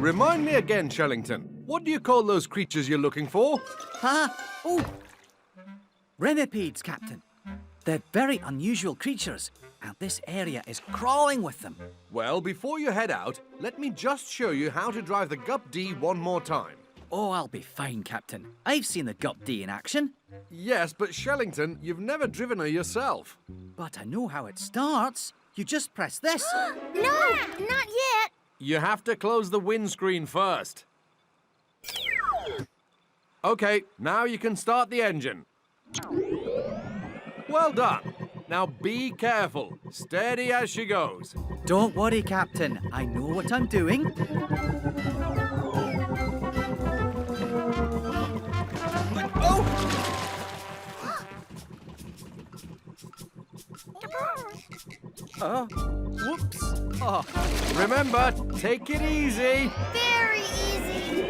Remind me again, Shellington. What do you call those creatures you're looking for? Oh! Remipedes, Captain. They're very unusual creatures, and this area is crawling with them. Well, before you head out, let me just show you how to drive the Gup D one more time. Oh, I'll be fine, Captain. I've seen the Gup D in action. Yes, but Shellington, you've never driven her yourself. But I know how it starts. You just press this. No, not yet. You have to close the windscreen first. Okay, now you can start the engine. Well done. Now be careful. Steady as she goes. Don't worry, Captain. I know what I'm doing. Oh! Whoops. Oh. Remember, take it easy. Very easy.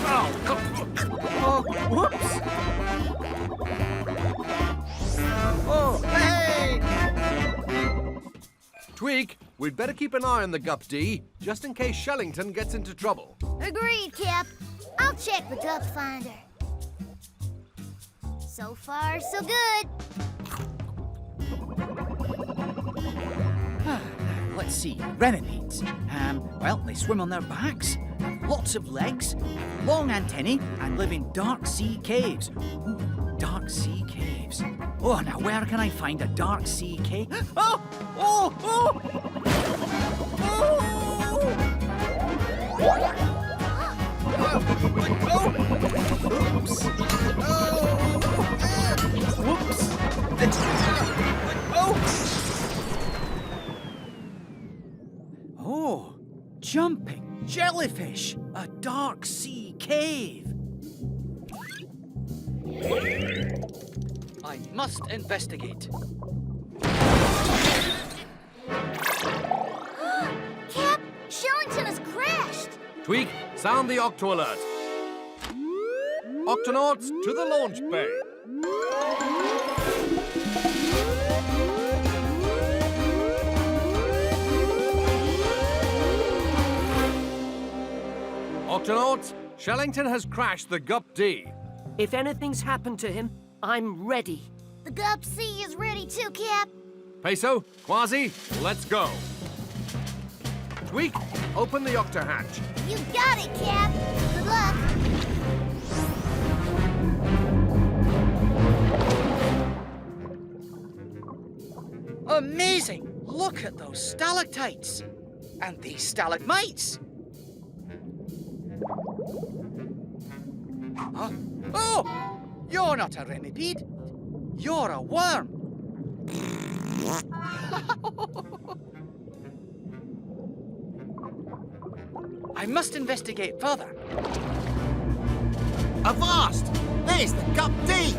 Oh, whoops. Oh, hey! Tweak, we'd better keep an eye on the Gup D, just in case Shellington gets into trouble. Agreed, Cap. I'll check the Gup Finder. So far, so good. Let's see. Remipedes. Well, they swim on their backs, have lots of legs, long antennae, and live in dark sea caves. Ooh, dark sea caves. Oh, now where can I find a dark sea cave? Oh! Oh! Oh! Oh! Oops! Whoops! Oh, jumping jellyfish, a dark sea cave. I must investigate. Cap, Shellington has crashed. Tweak, sound the Octo alert. Octonauts to the launch bay. Octonauts, Shellington has crashed the Gup D. If anything's happened to him, I'm ready. The Gup C is ready too, Cap. Peso, Quasi, let's go. Tweak, open the Octo hatch. You got it, Cap. Good luck. Amazing! Look at those stalactites. And these stalagmites. Huh? Oh! You're not a remipede. You're a worm. I must investigate further. Avast! There's the Gup D!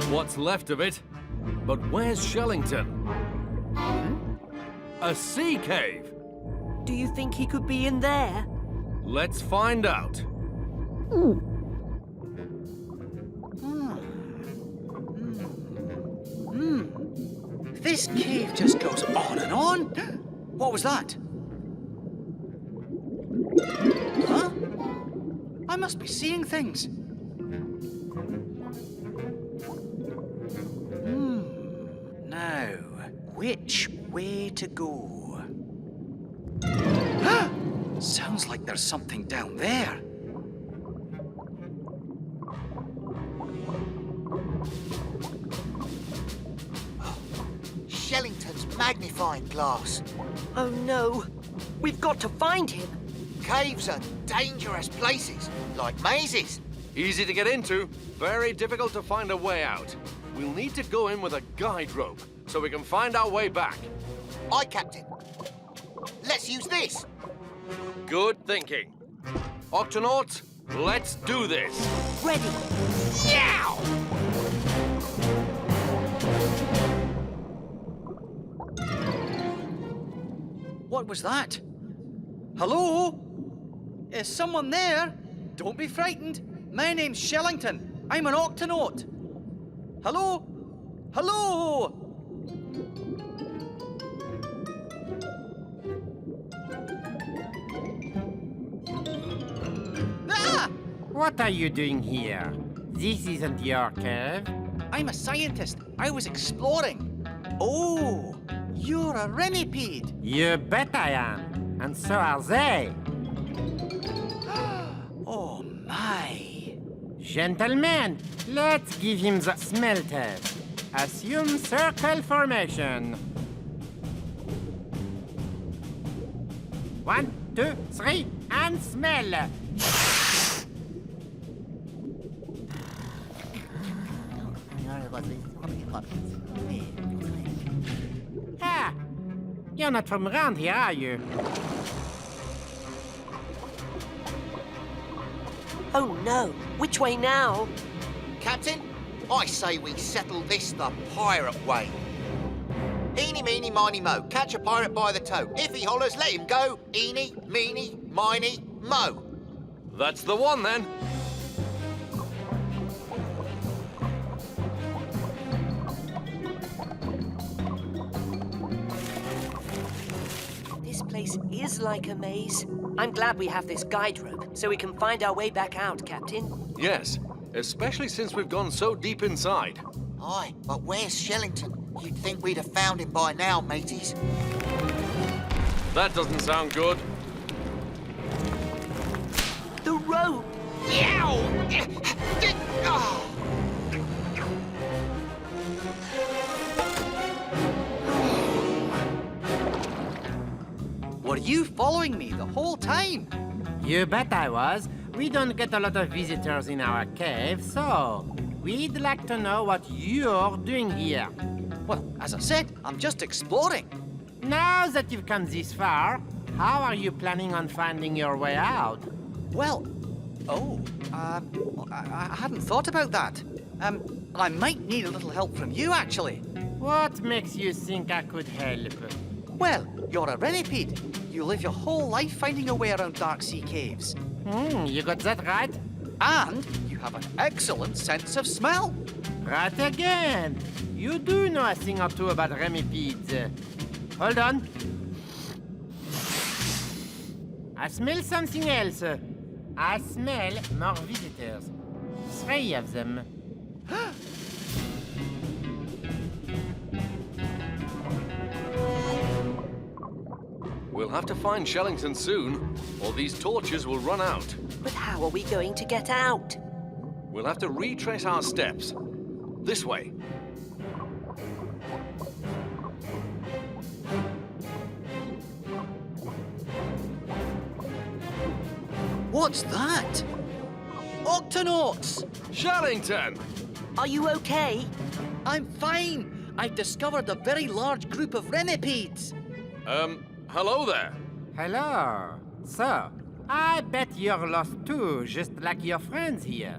What's left of it? But where's Shellington? A sea cave. Do you think he could be in there? Let's find out. This cave just goes on and on. What was that? Huh? I must be seeing things. Now, which way to go? Sounds like there's something down there. Shellington's magnifying glass. Oh no, we've got to find him. Caves are dangerous places, like mazes. Easy to get into, very difficult to find a way out. We'll need to go in with a guide rope so we can find our way back. Aye, Captain. Let's use this. Good thinking. Octonauts, let's do this. Ready. Yow! What was that? Hello? Is someone there? Don't be frightened. My name's Shellington. I'm an Octonaut. Hello? Hello? What are you doing here? This isn't your cave. I'm a scientist. I was exploring. Oh, you're a remipede. You bet I am. And so are they. Oh, my. Gentlemen, let's give him the smell test. Assume circle formation. 1, 2, 3, and smell. Ah, you're not from around here, are you? Oh no, which way now? Captain, I say we settle this the pirate way. Eeny, meeny, miny, mo. Catch a pirate by the toe. If he hollers, let him go. Eeny, meeny, miny, mo. That's the one then. This place is like a maze. I'm glad we have this guide rope, so we can find our way back out, Captain. Yes, especially since we've gone so deep inside. Aye, but where's Shellington? You'd think we'd have found him by now, mateys. That doesn't sound good. The rope! Yow! Oh. Were you following me the whole time? You bet I was. We don't get a lot of visitors in our cave, so we'd like to know what you're doing here. Well, as I said, I'm just exploring. Now that you've come this far, how are you planning on finding your way out? Well, I hadn't thought about that. I might need a little help from you, actually. What makes you think I could help? Well, you're a renipede. You live your whole life finding your way around dark sea caves. You got that right? And you have an excellent sense of smell. Right again. You do know a thing or two about remipedes. Hold on. I smell something else. I smell more visitors. 3 of them. We'll have to find Shellington soon, or these torches will run out. But how are we going to get out? We'll have to retrace our steps. This way. What's that? Octonauts! Shellington! Are you okay? I'm fine. I've discovered a very large group of remipedes. Hello there. Hello. So, I bet you're lost too, just like your friends here.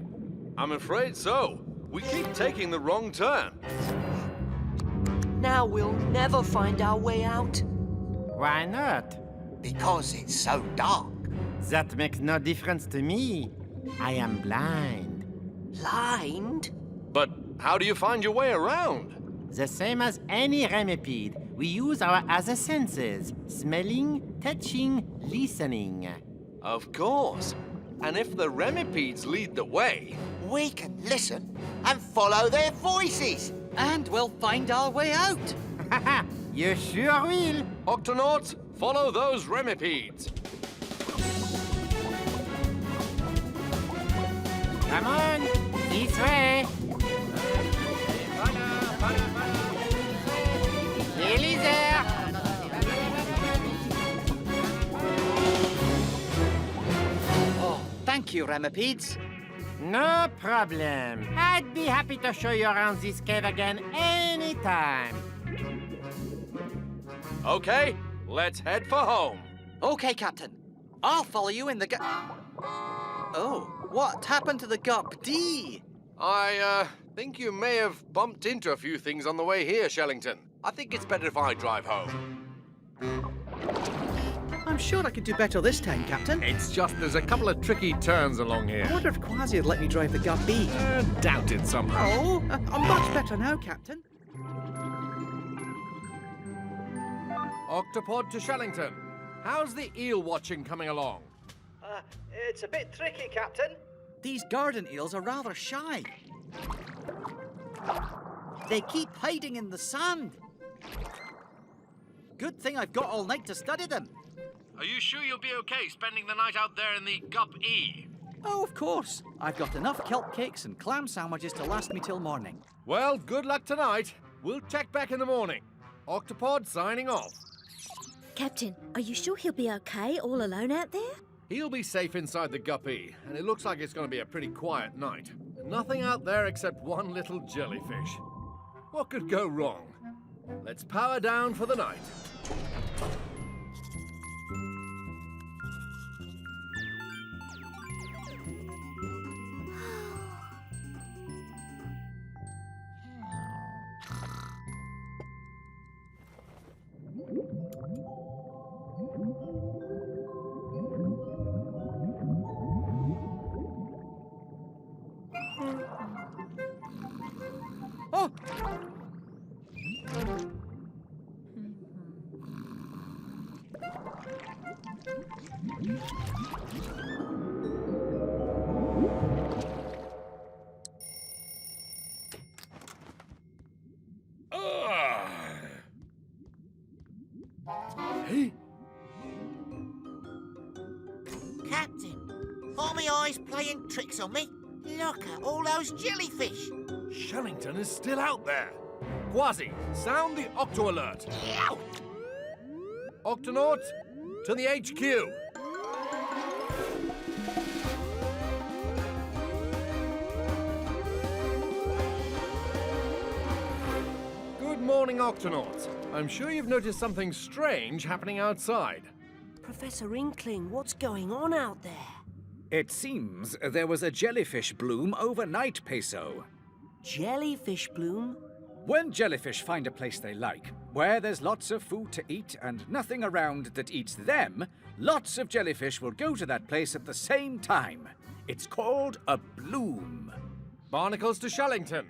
I'm afraid so. We keep taking the wrong turn. Now we'll never find our way out. Why not? Because it's so dark. That makes no difference to me. I am blind. Blind? But how do you find your way around? The same as any remipede. We use our other senses. Smelling, touching, listening. Of course. And if the remipedes lead the way... We can listen and follow their voices. And we'll find our way out. You sure will. Octonauts, follow those remipedes. Come on, this way. Nearly there. Oh, thank you, remipedes. No problem. I'd be happy to show you around this cave again anytime. Okay, let's head for home. Okay, Captain. I'll follow you in the Oh, what happened to the GUP-D? I think you may have bumped into a few things on the way here, Shellington. I think it's better if I drive home. I'm sure I could do better this time, Captain. It's just there's a couple of tricky turns along here. I wonder if Quasi would let me drive the GUP-B. Doubt it somehow. Oh, I'm much better now, Captain. Octopod to Shellington. How's the eel watching coming along? It's a bit tricky, Captain. these garden eels are rather shy. They keep hiding in the sand. Good thing I've got all night to study them. Are you sure you'll be okay spending the night out there in the Gup E? Oh, of course. I've got enough kelp cakes and clam sandwiches to last me till morning. Well, good luck tonight. We'll check back in the morning. Octopod signing off. Captain, are you sure he'll be okay all alone out there? He'll be safe inside the guppy, and it looks like it's going to be a pretty quiet night. Nothing out there except one little jellyfish. What could go wrong? Let's power down for the night. Oh! Hey, Captain, are my eyes playing tricks on me? Look at all those jellyfish. Shellington is still out there. Quasi, sound the Octo alert. Yow! Octonauts, to the HQ. Good morning, Octonauts. I'm sure you've noticed something strange happening outside. Professor Inkling, what's going on out there? It seems there was a jellyfish bloom overnight, Peso. Jellyfish bloom? When jellyfish find a place they like, where there's lots of food to eat and nothing around that eats them, lots of jellyfish will go to that place at the same time. It's called a bloom. Barnacles to Shellington.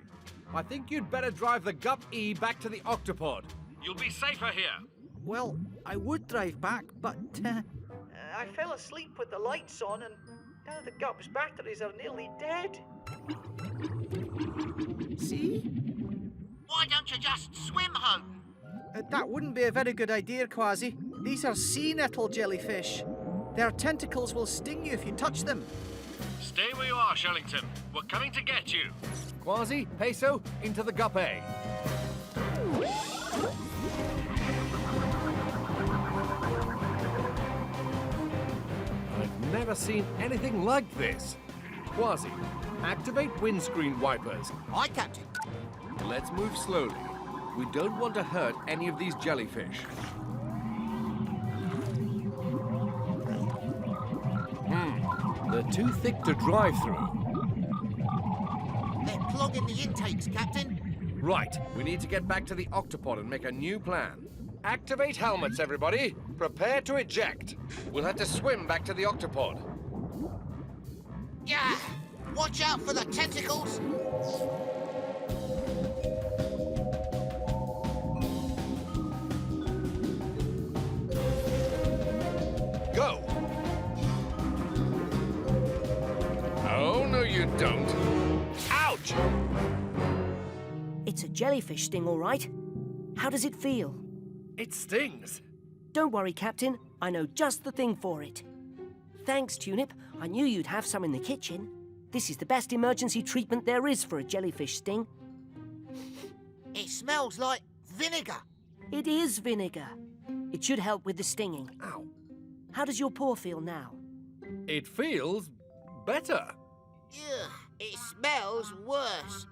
I think you'd better drive the Gup E back to the Octopod. You'll be safer here. Well, I would drive back, but I fell asleep with the lights on and now the Gup's batteries are nearly dead. See? Why don't you just swim home? That wouldn't be a very good idea, Quasi. These are sea nettle jellyfish. Their tentacles will sting you if you touch them. Stay where you are, Shellington. We're coming to get you. Quasi, Peso, into the Gup A. I've never seen anything like this. Quasi, activate windscreen wipers. Aye, Captain. Let's move slowly. We don't want to hurt any of these jellyfish. They're too thick to drive through. They're clogging the intakes, Captain. Right, we need to get back to the Octopod and make a new plan. Activate helmets, everybody. Prepare to eject. We'll have to swim back to the Octopod. Yeah! Watch out for the tentacles! Go! Oh, no you don't. Ouch! It's a jellyfish sting, all right. How does it feel? It stings. Don't worry, Captain. I know just the thing for it. Thanks, Tunip. I knew you'd have some in the kitchen. This is the best emergency treatment there is for a jellyfish sting. It smells like vinegar. It is vinegar. It should help with the stinging. Ow. How does your paw feel now? It feels better. Ugh, it smells worse.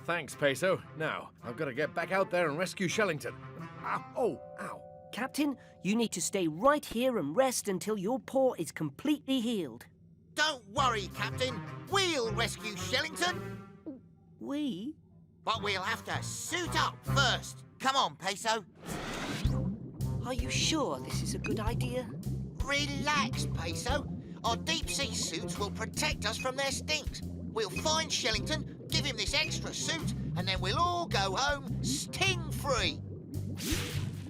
Thanks, Peso. Now, I've got to get back out there and rescue Shellington. Ow. Oh, ow. Captain, you need to stay right here and rest until your paw is completely healed. Don't worry, Captain. We'll rescue Shellington. We? But we'll have to suit up first. Come on, Peso. Are you sure this is a good idea? Relax, Peso. Our deep-sea suits will protect us from their stings. We'll find Shellington, give him this extra suit, and then we'll all go home sting-free.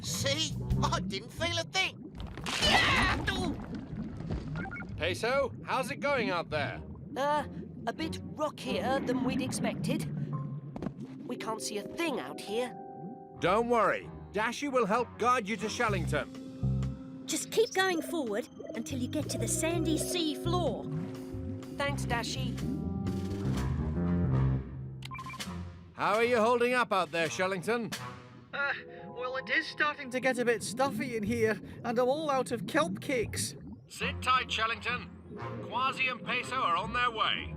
See? I didn't feel a thing. Yeah! Ooh. Peso, how's it going out there? A bit rockier than we'd expected. We can't see a thing out here. Don't worry. Dashy will help guide you to Shellington. Just keep going forward until you get to the sandy sea floor. Thanks, Dashy. How are you holding up out there, Shellington? Well, it is starting to get a bit stuffy in here, and I'm all out of kelp cakes. Sit tight, Shellington. Quasi and Peso are on their way.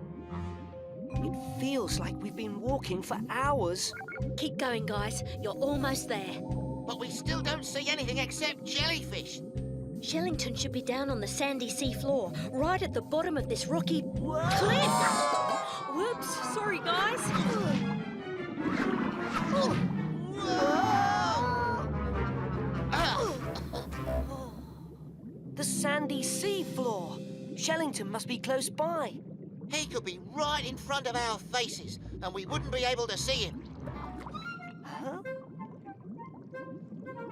It feels like we've been walking for hours. Keep going, guys. You're almost there. But we still don't see anything except jellyfish. Shellington should be down on the sandy sea floor, right at the bottom of this rocky cliff. Whoops, sorry, guys. The sandy sea floor. Shellington must be close by. He could be right in front of our faces, and we wouldn't be able to see him. Huh?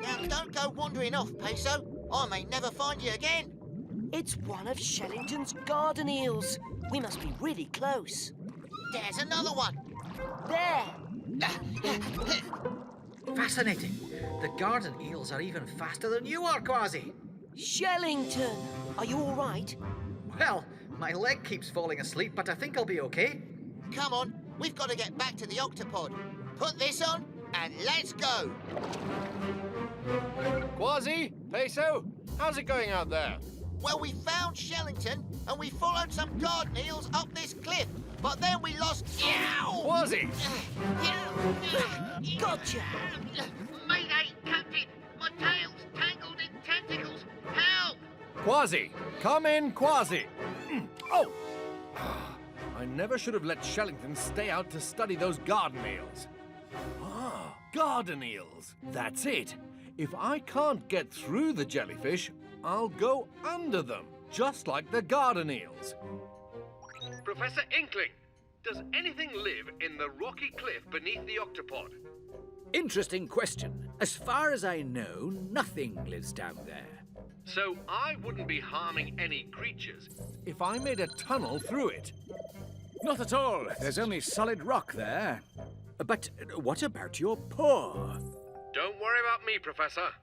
Now, don't go wandering off, Peso. I may never find you again. It's one of Shellington's garden eels. We must be really close. There's another one. There! Fascinating. The garden eels are even faster than you are, Quasi. Shellington! Are you all right? Well, my leg keeps falling asleep, but I think I'll be okay. Come on, we've got to get back to the octopod. Put this on, and let's go. Quasi, Peso, how's it going out there? Well, we found Shellington, and we followed some garden eels up this cliff. But then we lost... Quasi! Gotcha! Mayday, Captain! My tail's tangled in tentacles! Help! Quasi! Come in, Quasi! Oh! I never should have let Shellington stay out to study those garden eels. Ah, garden eels! That's it! If I can't get through the jellyfish, I'll go under them, just like the garden eels. Professor Inkling, does anything live in the rocky cliff beneath the octopod? Interesting question. As far as I know, nothing lives down there. So I wouldn't be harming any creatures if I made a tunnel through it. Not at all. There's only solid rock there. But what about your paw? Don't worry about me, Professor.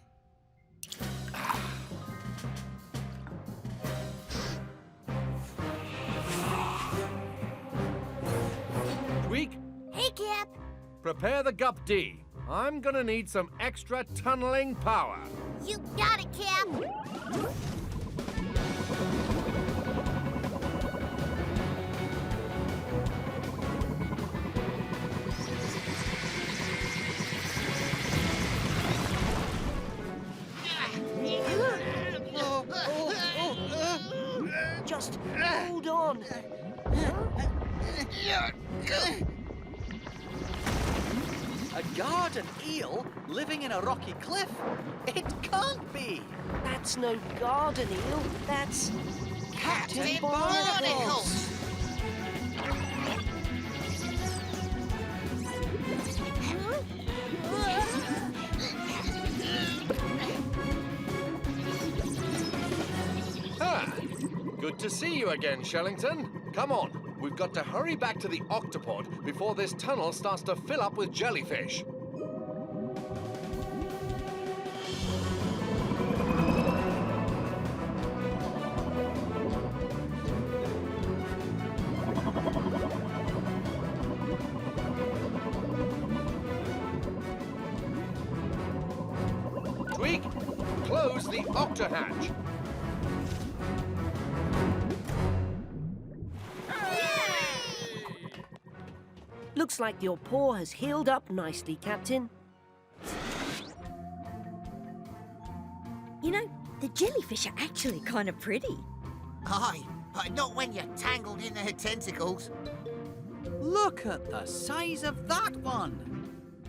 Tweak, Hey, Cap. prepare the Gup D. I'm gonna need some extra tunneling power. You got it, Cap. Just hold on. A garden eel living in a rocky cliff? It can't be. That's no garden eel. That's Captain Barnacles. Ah, good to see you again, Shellington. Come on, we've got to hurry back to the octopod before this tunnel starts to fill up with jellyfish. Tweak, close the octohatch. Looks like your paw has healed up nicely, Captain. You know, the jellyfish are actually kind of pretty. Aye, but not when you're tangled in their tentacles. Look at the size of that one.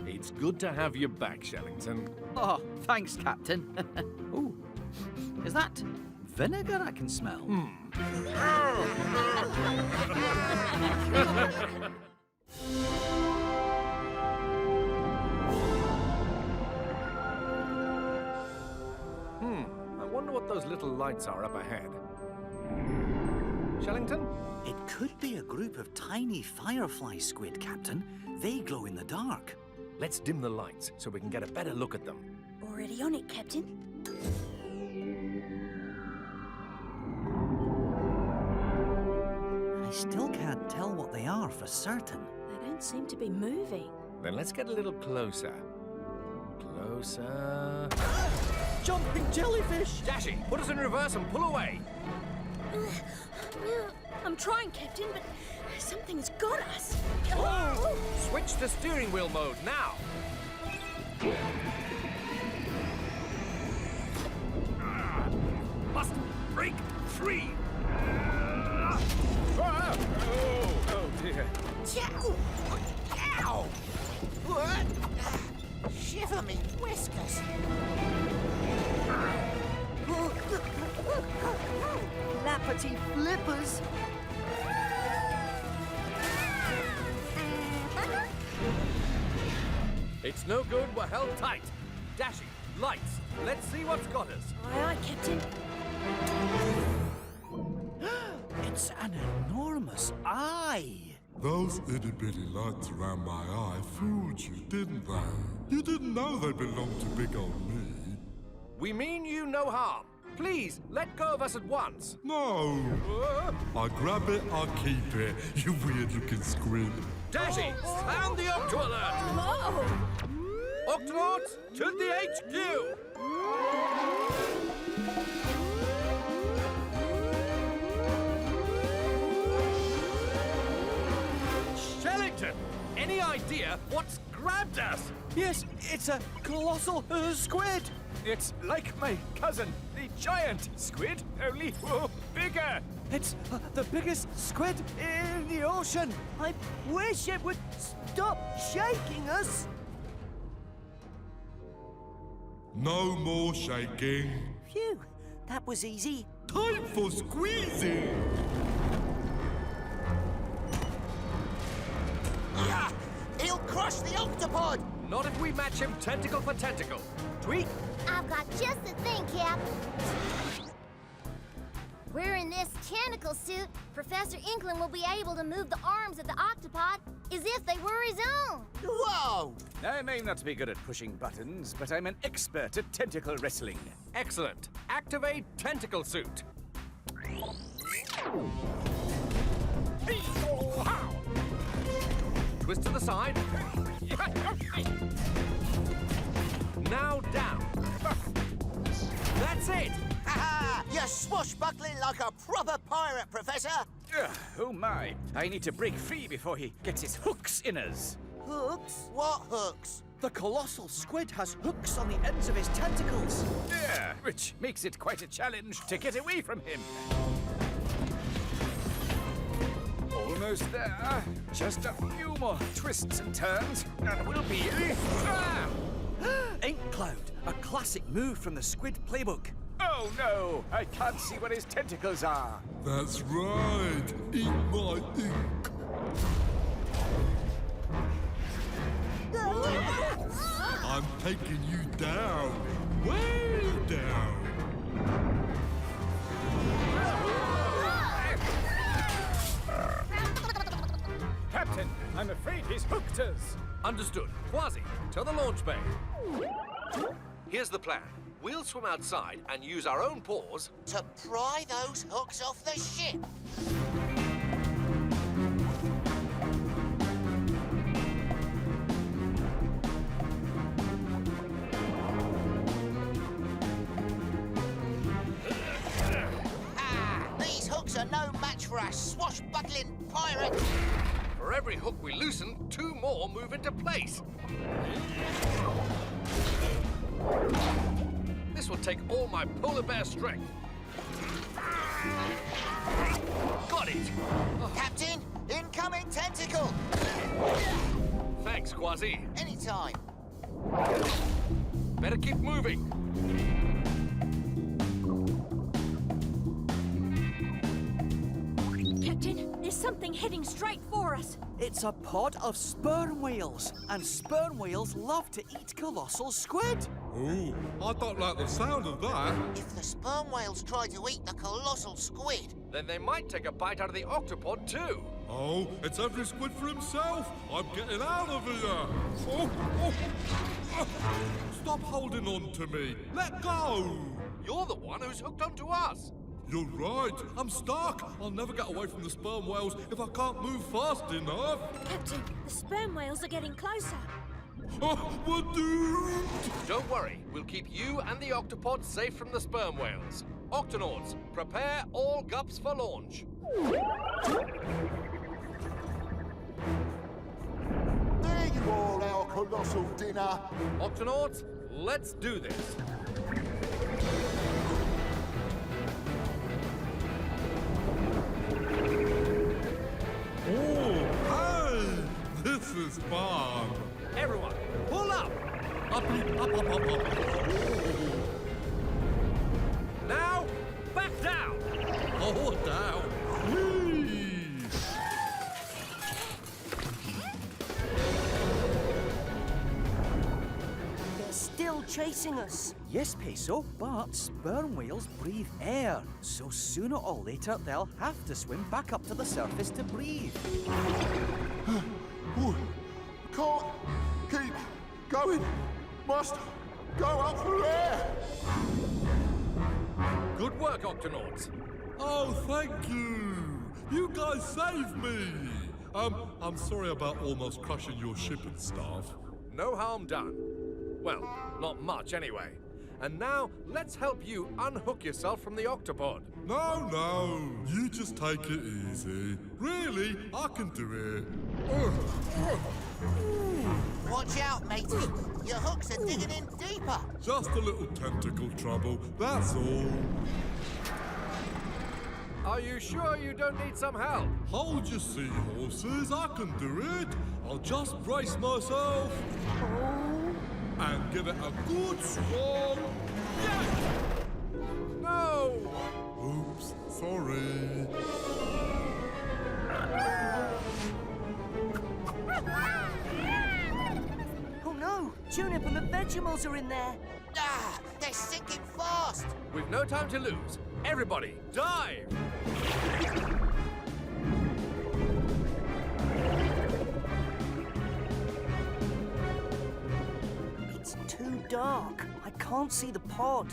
It's good to have you back, Shellington. Oh, thanks, Captain. Ooh, is that vinegar I can smell? I wonder what those little lights are up ahead. Shellington? It could be a group of tiny firefly squid, Captain. They glow in the dark. Let's dim the lights so we can get a better look at them. Already on it, Captain. I still can't tell what they are for certain. They don't seem to be moving. Then let's get a little closer. Closer. Jumping jellyfish! Dashy, put us in reverse and pull away. I'm trying, Captain, but something's got us. Oh! Switch to steering wheel mode now. Must break free. Oh dear. Ow! What? Shiver me whiskers. Lappity flippers. It's no good, we're held tight. Dashy, lights, let's see what's got us. Aye, aye, Captain. It's an enormous eye. Those itty-bitty lights around my eye fooled you, didn't they? You didn't know they belonged to big old me. We mean you no harm. Please, let go of us at once. No! I grab it, I keep it, you weird-looking squid. Dashy, sound the Octo alert! Whoa! Octonauts, to the HQ! Shellington, any idea what's grabbed us? Yes, it's a colossal squid. It's like my cousin, the giant squid, only bigger. It's the biggest squid in the ocean. I wish it would stop shaking us. No more shaking. Phew, that was easy. Time for squeezing! Yeah! He'll crush the octopod! Not if we match him tentacle for tentacle. Tweak? I've got just the thing, Cap. Wearing this tentacle suit, Professor Inkling will be able to move the arms of the octopod as if they were his own. Whoa! I may not be good at pushing buttons, but I'm an expert at tentacle wrestling. Excellent. Activate tentacle suit. Twist to the side. Now down. That's it. Ha! You're swashbuckling like a proper pirate, Professor! Oh my, I need to break free before he gets his hooks in us. Hooks? What hooks? The colossal squid has hooks on the ends of his tentacles. Yeah, which makes it quite a challenge to get away from him. Almost there. Just a few more twists and turns, and we'll be... Ah! Ink Cloud, a classic move from the squid playbook. Oh no, I can't see where his tentacles are. That's right. Eat my ink. I'm taking you down. Way down. Captain, I'm afraid he's hooked us. Understood. Quasi, to the launch bay. Here's the plan. We'll swim outside and use our own paws. To pry those hooks off the ship! These hooks are no match for a swashbuckling pirate! For every hook we loosen, 2 more move into place. This will take all my polar bear strength. Got it! Captain, incoming tentacle! Thanks, Quasi. Anytime. Better keep moving. Captain, there's something heading straight for us. It's a pod of sperm whales, and sperm whales love to eat colossal squid. Oh, I don't like the sound of that. If the sperm whales try to eat the colossal squid, Then they might take a bite out of the octopod too. Oh, it's every squid for himself. I'm getting out of here. Oh, oh. Stop holding on to me. Let go. You're the one who's hooked onto us. You're right. I'm stuck. I'll never get away from the sperm whales if I can't move fast enough. Captain, the sperm whales are getting closer. Oh, we're doomed. Don't worry, we'll keep you and the octopod safe from the sperm whales. Octonauts, prepare all gups for launch. There you are, our colossal dinner. Octonauts, let's do this. Oh, hey, this is fun. Everyone, pull up. Up. Now, back down. Oh, down. Whee! They're still chasing us. Yes, Peso, but sperm whales breathe air, so sooner or later they'll have to swim back up to the surface to breathe. Ooh, can't keep going. Must go up for air. Good work, Octonauts. Oh, thank you. You guys saved me. I'm sorry about almost crushing your ship and stuff. No harm done. Well, not much anyway. And now, let's help you unhook yourself from the octopod. No, you just take it easy. Really, I can do it. watch out, matey. Your hooks are digging in deeper. Just a little tentacle trouble, that's all. Are you sure you don't need some help? Hold your seahorses, I can do it. I'll just brace myself. And give it a good strong yank. No! Oops, sorry. Oh no! Tunip and the Vegemals are in there. Ah, they're sinking fast. We've no time to lose. Everybody, dive! It's too dark. I can't see the pod.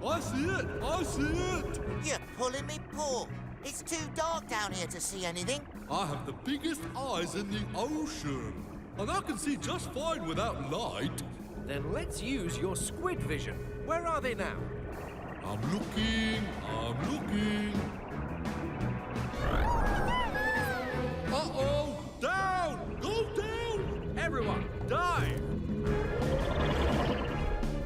I see it, I see it. You're pulling me paw. It's too dark down here to see anything. I have the biggest eyes in the ocean. And I can see just fine without light. Then let's use your squid vision. Where are they now? I'm looking. Uh-oh! Down! Go down! Everyone, dive!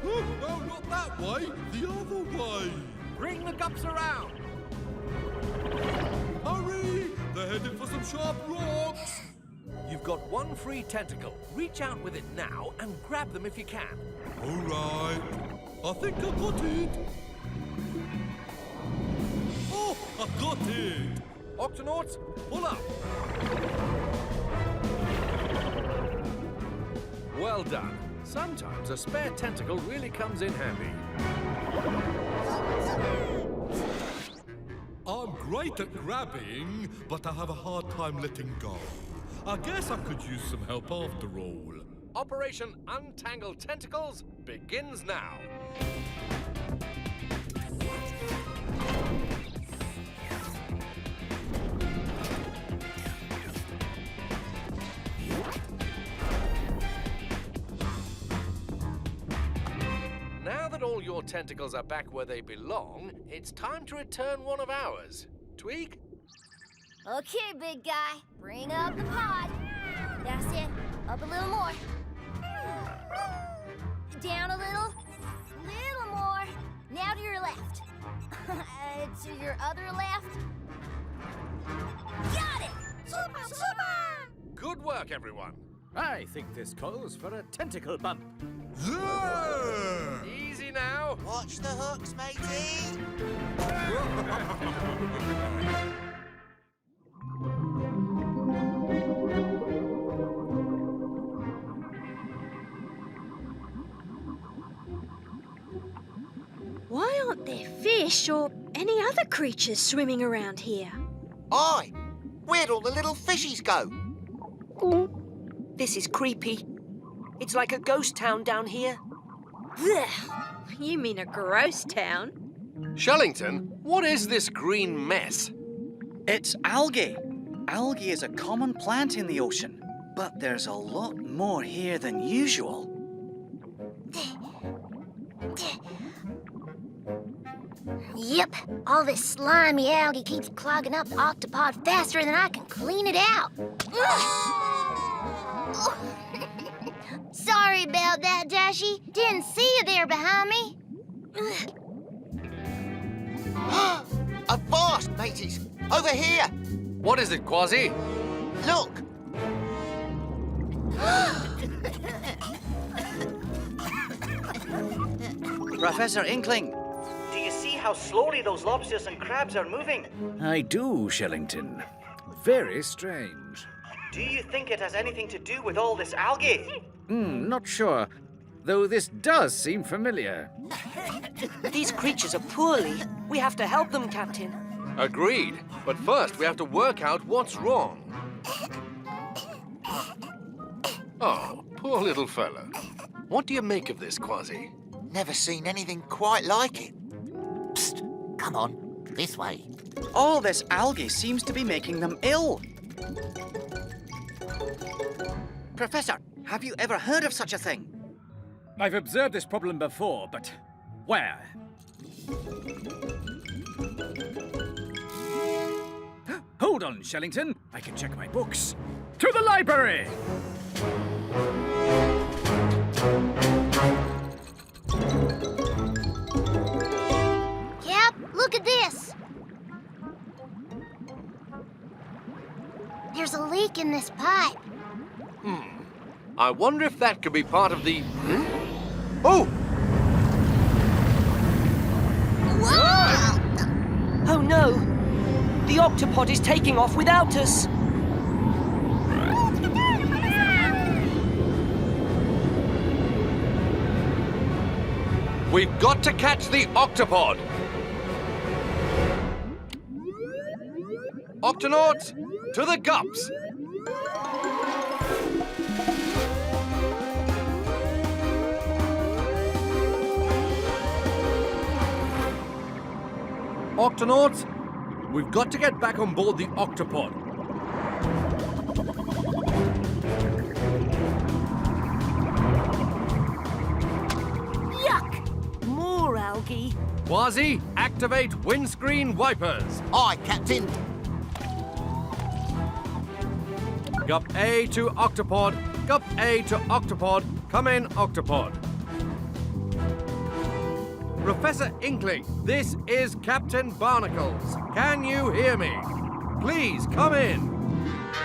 Oh, no, not that way. The other way. Bring the gups around! Hurry! They're heading for some sharp rocks. You've got one free tentacle. Reach out with it now and grab them if you can. All right. I think I got it. Oh, I got it. Octonauts, pull up! Well done. Sometimes a spare tentacle really comes in handy. I'm great at grabbing, but I have a hard time letting go. I guess I could use some help after all. Operation Untangle Tentacles begins now. Now that all your tentacles are back where they belong, it's time to return one of ours. Tweak? Okay, big guy. Bring up the pod. That's it. Up a little more. Down a little. Little more. Now to your left. To your other left. Got it! Super, super! Good work, everyone. I think this calls for a tentacle bump. Yeah! Easy now. Watch the hooks, matey. Why aren't there fish or any other creatures swimming around here? Aye, where'd all the little fishies go? This is creepy. It's like a ghost town down here. Blech. You mean a gross town? Shellington, what is this green mess? It's algae. Algae is a common plant in the ocean, but there's a lot more here than usual. Yep, all this slimy algae keeps clogging up the octopod faster than I can clean it out. Sorry about that, Dashy. Didn't see you there behind me. A vast, mateys! Over here! What is it, Quasi? Look! Professor Inkling, do you see how slowly those lobsters and crabs are moving? I do, Shellington. Very strange. Do you think it has anything to do with all this algae? Not sure. Though this does seem familiar. These creatures are poorly. We have to help them, Captain. Agreed. But first, we have to work out what's wrong. Oh, poor little fellow. What do you make of this, Quasi? Never seen anything quite like it. Psst! Come on, this way. All this algae seems to be making them ill. Professor, have you ever heard of such a thing? I've observed this problem before, but where? Hold on, Shellington. I can check my books. To the library! Cap, look at this. There's a leak in this pipe. I wonder if that could be part of the... Oh! Whoa! Oh no! The octopod is taking off without us! We've got to catch the octopod! Octonauts, to the gups! Octonauts, we've got to get back on board the octopod. Yuck! More algae. Quasi, activate windscreen wipers. Aye, Captain. Gup A to octopod. Gup A to octopod. Come in, octopod. Professor Inkling, this is Captain Barnacles. Can you hear me? Please come in.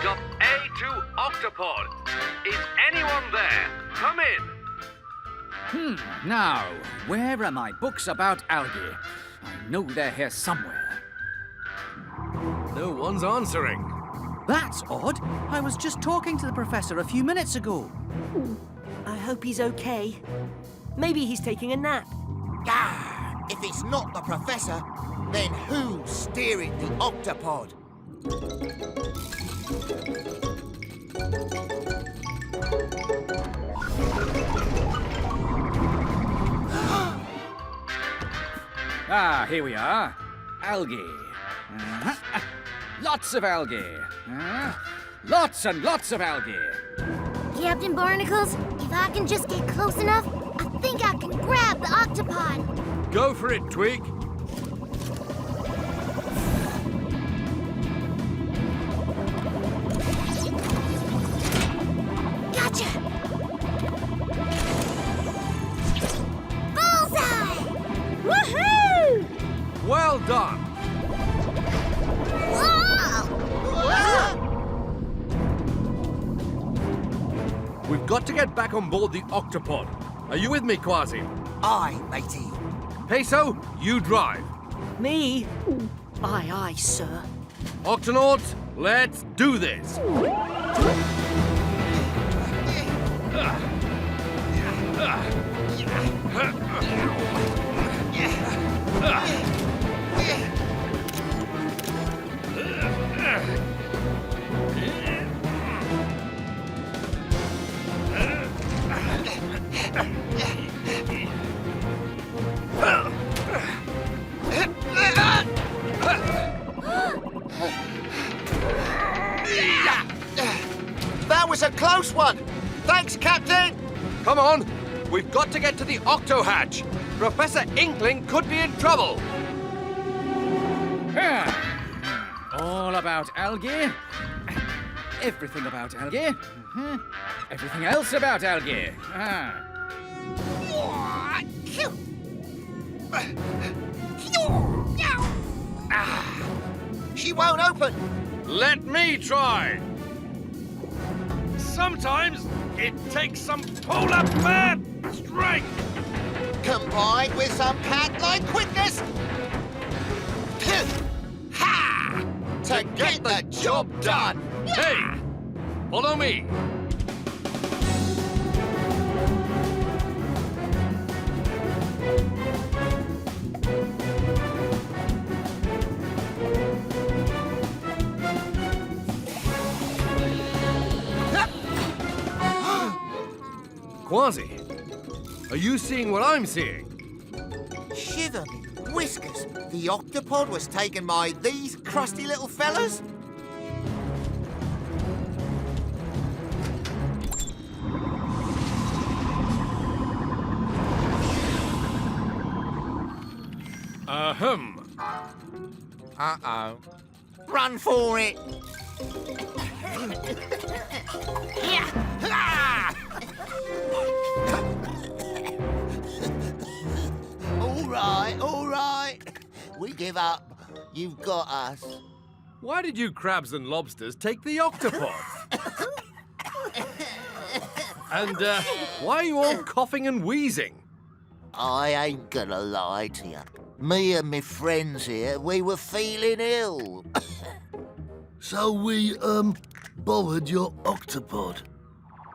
Gup A to octopod. Is anyone there? Come in. Now, where are my books about algae? I know they're here somewhere. No one's answering. That's odd. I was just talking to the professor a few minutes ago. I hope he's okay. Maybe he's taking a nap. Ah, if it's not the professor, then who's steering the octopod? Ah, here we are. Algae. Lots of algae. Lots and lots of algae. Captain Barnacles, if I can just get close enough, I think I can grab the octopod. Go for it, Tweak. Gotcha! Bullseye! Woohoo! Well done. We've got to get back on board the octopod. Are you with me, Quasi? Aye, matey. Peso, you drive. Me? Aye, aye, sir. Octonauts, let's do this. close one. Thanks, Captain. Come on, we've got to get to the Octo Hatch. Professor Inkling could be in trouble. All about algae. Everything about algae. Everything else about algae. She won't open. Let me try. Sometimes it takes some polar bear strength. Combined with some cat-like quickness. Ha! To get the job done. Hey, follow me. Quasi, are you seeing what I'm seeing? Shiver me whiskers. The octopod was taken by these crusty little fellas? Ahem. Uh-oh. Run for it. All right. We give up. You've got us. Why did you crabs and lobsters take the octopod? And why are you all coughing and wheezing? I ain't gonna lie to you. Me and my friends here, we were feeling ill. So we, borrowed your octopod.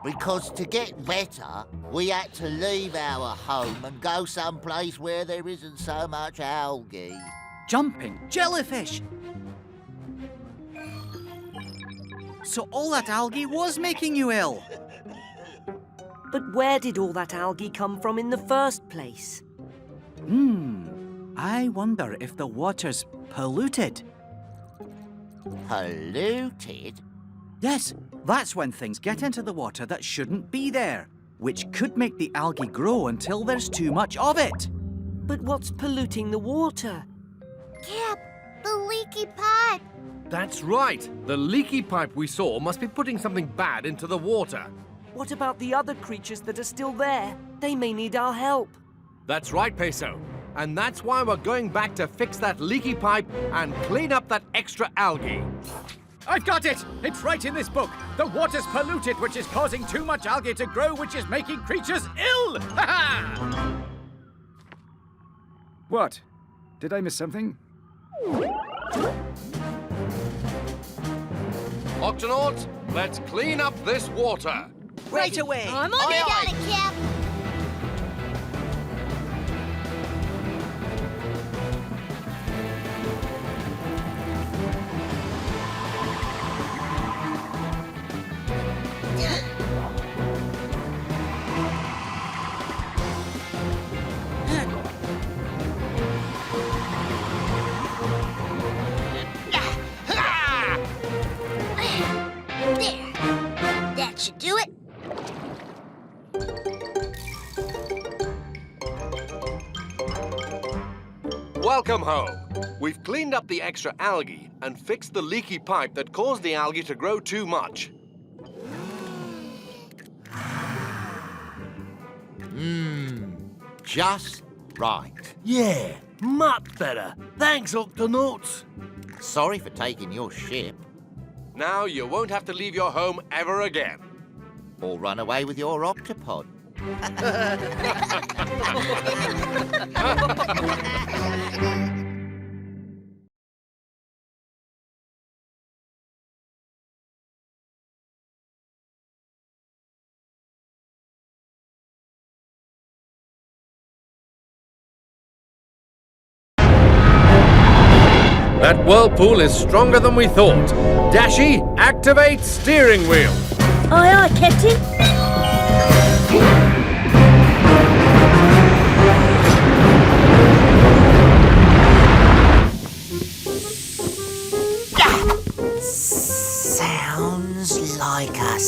Because to get better, we had to leave our home and go someplace where there isn't so much algae. Jumping jellyfish. So all that algae was making you ill. But where did all that algae come from in the first place? I wonder if the water's polluted. Polluted? Yes, that's when things get into the water that shouldn't be there, which could make the algae grow until there's too much of it. But what's polluting the water? Cap, the leaky pipe. That's right. The leaky pipe we saw must be putting something bad into the water. What about the other creatures that are still there? They may need our help. That's right, Peso. And that's why we're going back to fix that leaky pipe and clean up that extra algae. I've got it! It's right in this book. The water's polluted, which is causing too much algae to grow, which is making creatures ill! Ha-ha! What? Did I miss something? Octonauts, let's clean up this water. Right away! I'm on We it! got it, Cap. There. That should do it. Welcome home. We've cleaned up the extra algae and fixed the leaky pipe that caused the algae to grow too much. Just right. Yeah, much better. Thanks, Octonauts. Sorry for taking your ship. Now you won't have to leave your home ever again. Or run away with your octopod. That whirlpool is stronger than we thought. Dashy, activate steering wheel. Aye, aye, Captain. Sounds like a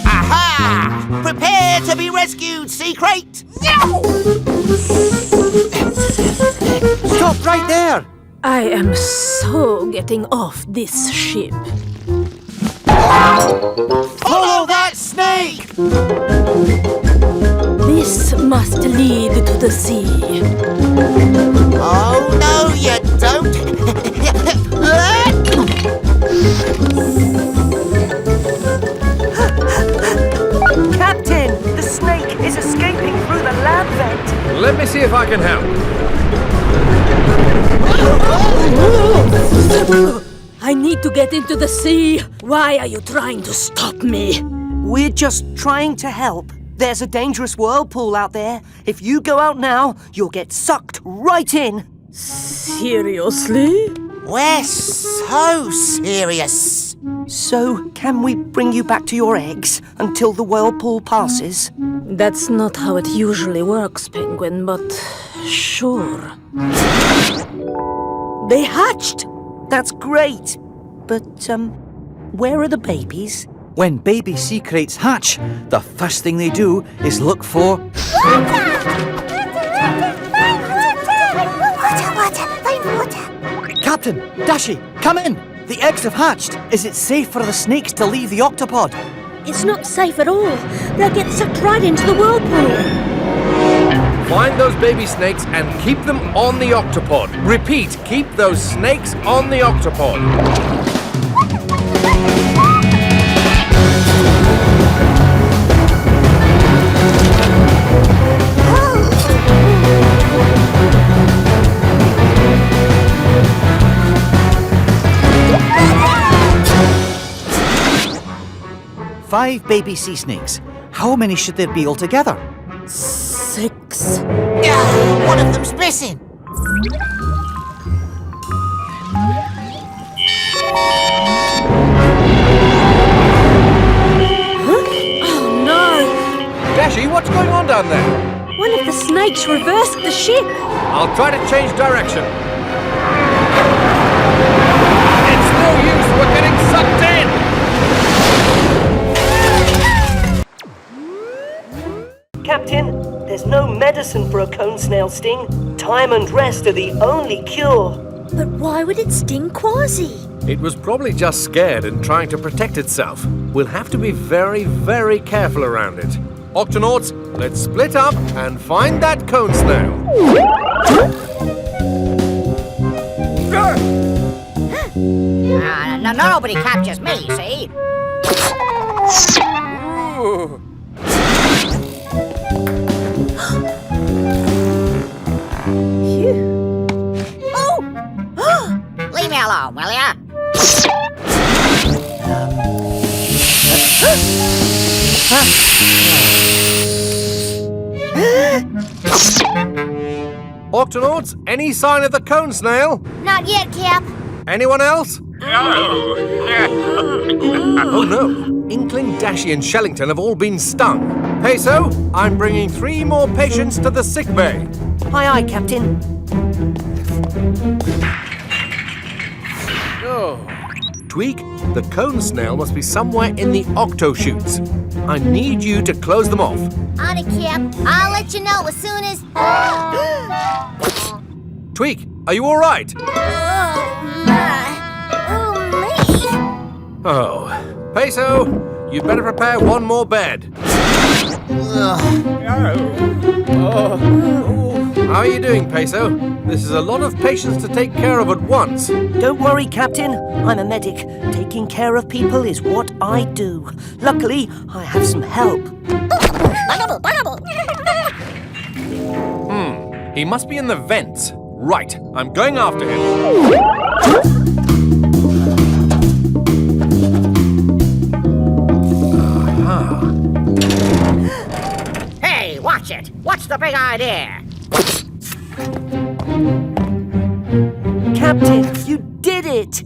Aha! Prepare to be rescued, Secret! Stop right there! I am so getting off this ship. Follow that snake! This must lead to the sea. Oh, no, you don't. Captain, the snake is escaping through the lab vent. Let me see if I can help. I need to get into the sea. Why are you trying to stop me? We're just trying to help. There's a dangerous whirlpool out there. If you go out now, you'll get sucked right in. Seriously? We're so serious. So, can we bring you back to your eggs until the whirlpool passes? That's not how it usually works, Penguin, but sure. They hatched! That's great. But, where are the babies? When baby sea crates hatch, the first thing they do is look for... Captain, Dashi, come in! The eggs have hatched. Is it safe for the snakes to leave the octopod? It's not safe at all. They'll get sucked right into the whirlpool. Find those baby snakes and keep them on the octopod. Repeat, keep those snakes on the octopod. 5 baby sea snakes. How many should there be altogether? 6. One of them's missing. Oh no! Dashi, what's going on down there? One of the snakes reversed the ship. I'll try to change direction. It's no use, we're getting sucked in! Captain, there's no medicine for a cone snail sting. Time and rest are the only cure. But why would it sting Quasi? It was probably just scared and trying to protect itself. We'll have to be very, very careful around it. Octonauts, let's split up and find that cone snail. Nobody captures me, see? Leave me alone, will ya? Octonauts, any sign of the cone snail? Not yet, Cap. Anyone else? Oh no! Inkling, Dashi and Shellington have all been stung. Peso, I'm bringing 3 more patients to the sick bay. Aye, aye, Captain. Oh. Tweak, the cone snail must be somewhere in the octo chutes. I need you to close them off. On it, Cap. I'll let you know as soon as... Tweak, are you all right? Oh, Peso, you'd better prepare 1 more bed. How are you doing, Peso? This is a lot of patients to take care of at once. Don't worry, Captain. I'm a medic. Taking care of people is what I do. Luckily, I have some help. He must be in the vents. Right, I'm going after him. Hey, watch it. What's the big idea? Captain, you did it!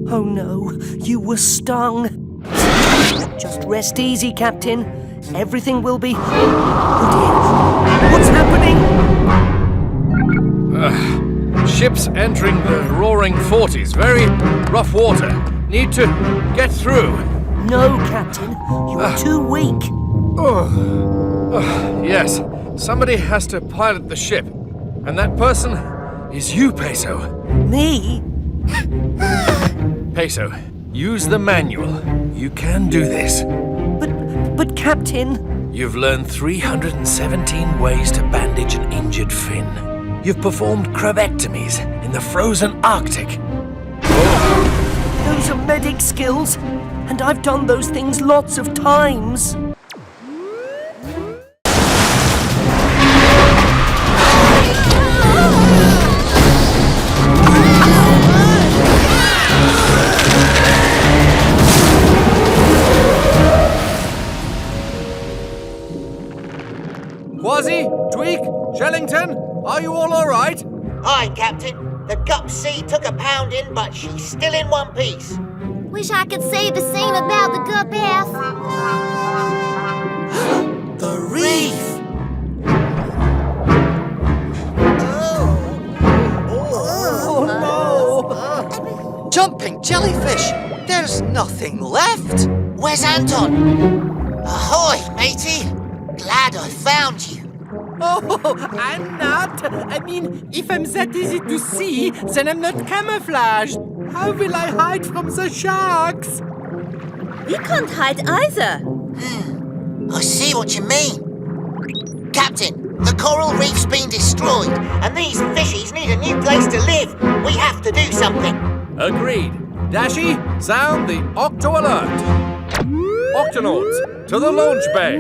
Oh no, you were stung. Just rest easy, Captain. Everything will be... Oh dear. What's happening? ship's entering the roaring 40s. Very rough water. Need to get through. No, Captain. You are too weak. Yes, somebody has to pilot the ship. And that person is you, Peso. Me? Peso, use the manual. You can do this. But Captain... You've learned 317 ways to bandage an injured fin. You've performed crevectomies in the frozen Arctic. Those are medic skills, and I've done those things lots of times. Quasi, Tweak, Shellington, are you all right? Aye, Captain. The Gup Sea took a pounding, but she's still in one piece. Wish I could say the same about the Gup F. The reef! Jumping jellyfish! There's nothing left! Where's Anton? Ahoy, matey! Glad I found you. Oh, I'm not. I mean, if I'm that easy to see, then I'm not camouflaged. How will I hide from the sharks? We can't hide either. I see what you mean. Captain, the coral reef's been destroyed, and these fishies need a new place to live. We have to do something. Agreed. Dashi, sound the Octo Alert. Octonauts, to the launch bay.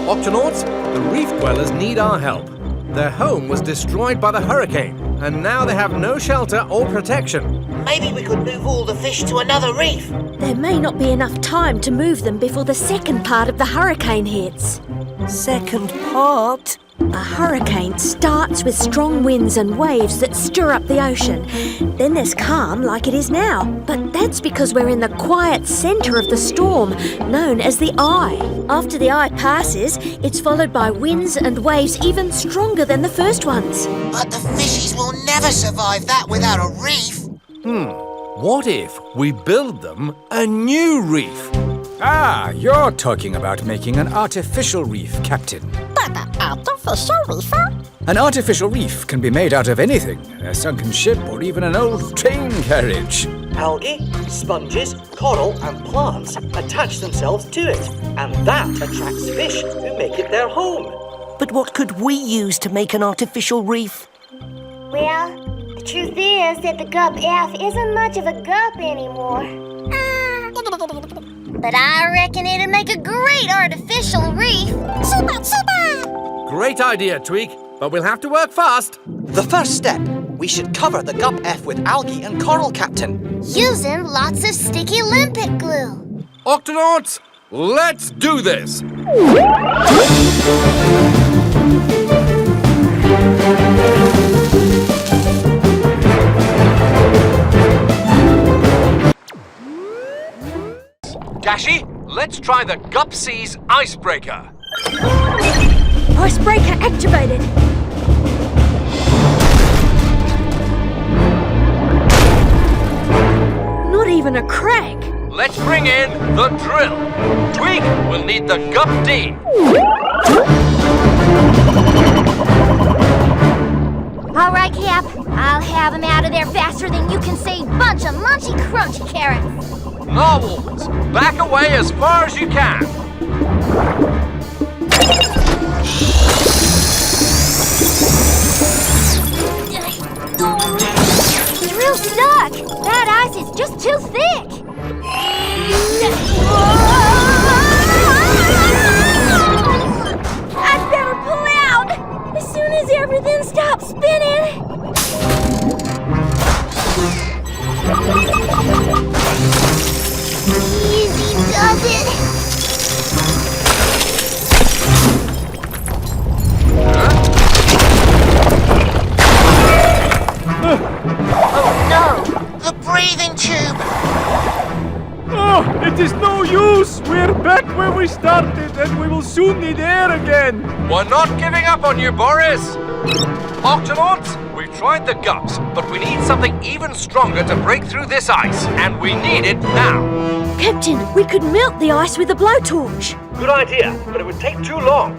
Octonauts, the reef dwellers need our help. Their home was destroyed by the hurricane, and now they have no shelter or protection. Maybe we could move all the fish to another reef. There may not be enough time to move them before the second part of the hurricane hits. Second part? A hurricane starts with strong winds and waves that stir up the ocean. Then there's calm like it is now. But that's because we're in the quiet center of the storm, known as the eye. After the eye passes, it's followed by winds and waves even stronger than the first ones. But the fishies will never survive that without a reef. What if we build them a new reef? Ah, you're talking about making an artificial reef, Captain. But an artificial reef? An artificial reef can be made out of anything, a sunken ship or even an old train carriage. Algae, sponges, coral and plants attach themselves to it, and that attracts fish who make it their home. But what could we use to make an artificial reef? Well, the truth is that the Gup F isn't much of a gup anymore. But I reckon it'd make a great artificial reef. Great idea, Tweak, but we'll have to work fast. The first step, we should cover the Gup F with algae and coral, Captain. Using lots of sticky limpet glue. Octonauts, let's do this! Dashi, let's try the Gup Sea's icebreaker. Icebreaker activated. Not even a crack. Let's bring in the drill. Tweak will need the Gup D. All right, Cap. I'll have him out of there faster than you can say bunch of munchy crunchy carrots. Narwhals, back away as far as you can. Drill stuck. That ice is just too thick. I'd better pull out as soon as everything stops spinning. Easy does it. got it, and we will soon need air again. We're not giving up on you, Boris. Octonauts, we've tried the guts, but we need something even stronger to break through this ice, and we need it now. Captain, we could melt the ice with a blowtorch. Good idea, but it would take too long.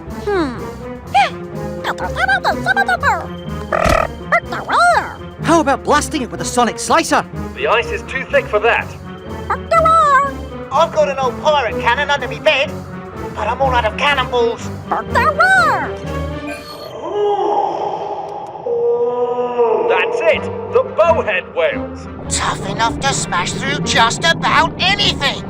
How about blasting it with a sonic slicer? The ice is too thick for that. I've got an old pirate cannon under my bed, but I'm all out of cannonballs. That's it, the bowhead whales. Tough enough to smash through just about anything.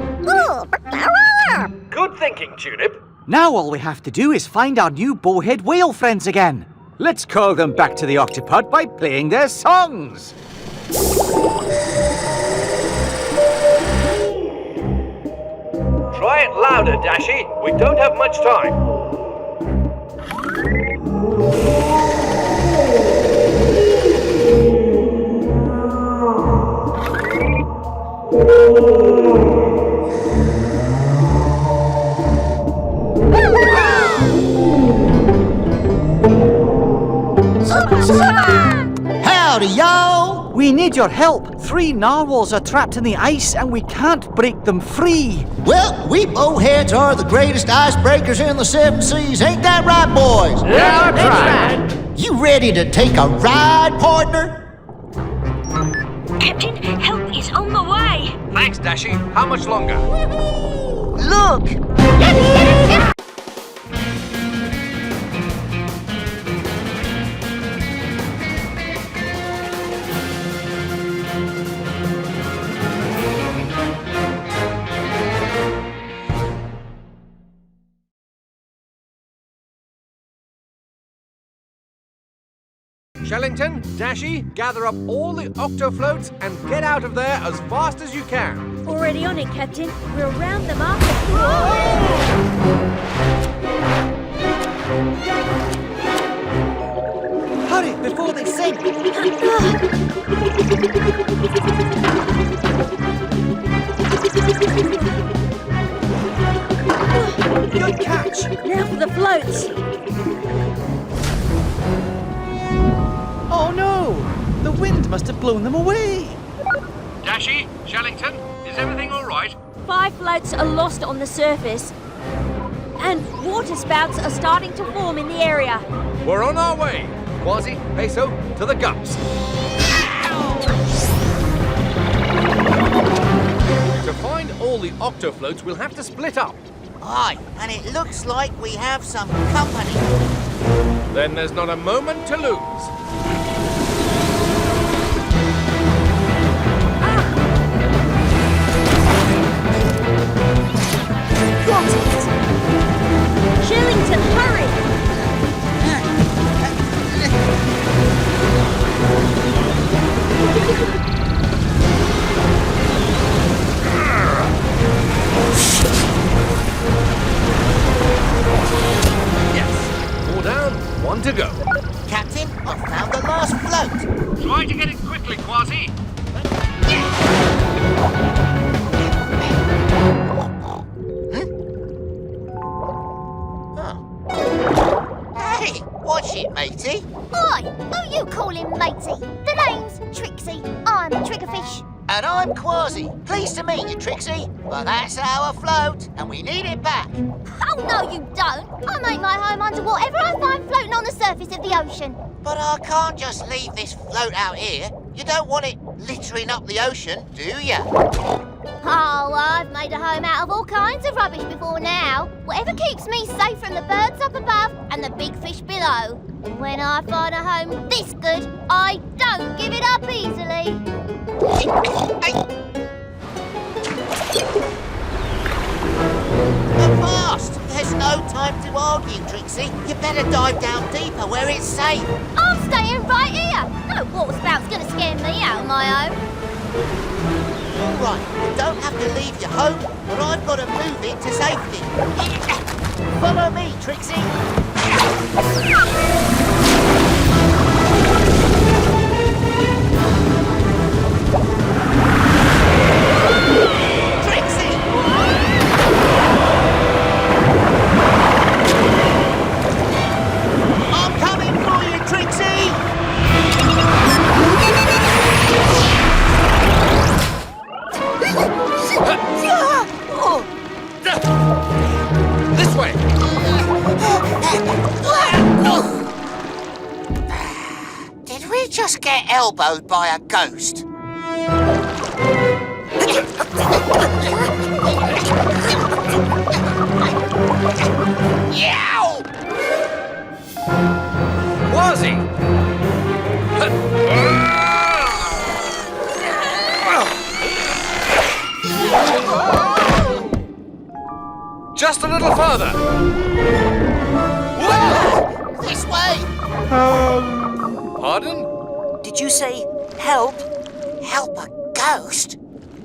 Good thinking, Tulip. Now all we have to do is find our new bowhead whale friends again. Let's call them back to the Octopod by playing their songs. Try it louder, Dashy. We don't have much time. Howdy, y'all! We need your help. 3 narwhals are trapped in the ice and we can't break them free. Well, we bowheads are the greatest icebreakers in the 7 seas. Ain't that right, boys? Yeah, that's right. You ready to take a ride, partner? Captain, help is on the way. Thanks, Dashy. How much longer? Look! Shellington, Dashy, gather up all the octofloats and get out of there as fast as you can. Already on it, Captain. We'll round them up. Hurry, before they sink. Good catch. Now for the floats. Oh no! The wind must have blown them away. Dashy, Shellington, is everything all right? 5 floats are lost on the surface. And water spouts are starting to form in the area. We're on our way. Quasi, Peso, to the guts. To find all the octofloats, we'll have to split up. Aye, and it looks like we have some company. Then there's not a moment to lose. Got it! Shillington, hurry! Yes. 4 down, 1 to go. Captain, I found the last float. Try to get it quickly, Quasi. Hey, watch it, matey. Oi, who you calling matey? The name's Trixie. I'm Triggerfish. And I'm Quasi. Pleased to meet you, Trixie. But that's our float, and we need it back. Oh, no, you don't. I make my home under whatever I find floating on the surface of the ocean. But I can't just leave this float out here. You don't want it littering up the ocean, do you? Oh, I've made a home out of all kinds of rubbish before now. Whatever keeps me safe from the birds up above and the big fish below. And when I find a home this good, I don't give it up easily. Fast! There's no time to argue, Trixie. You better dive down deeper where it's safe. I'm staying right here. No waterspout's gonna scare me out of my own. All right, you don't have to leave your home, but I've got to move it to safety. Follow me, Trixie. Trixie! to get elbowed by a ghost. Yow! Quasi! Just a little further. This way! Pardon? Did you say help? Help a ghost?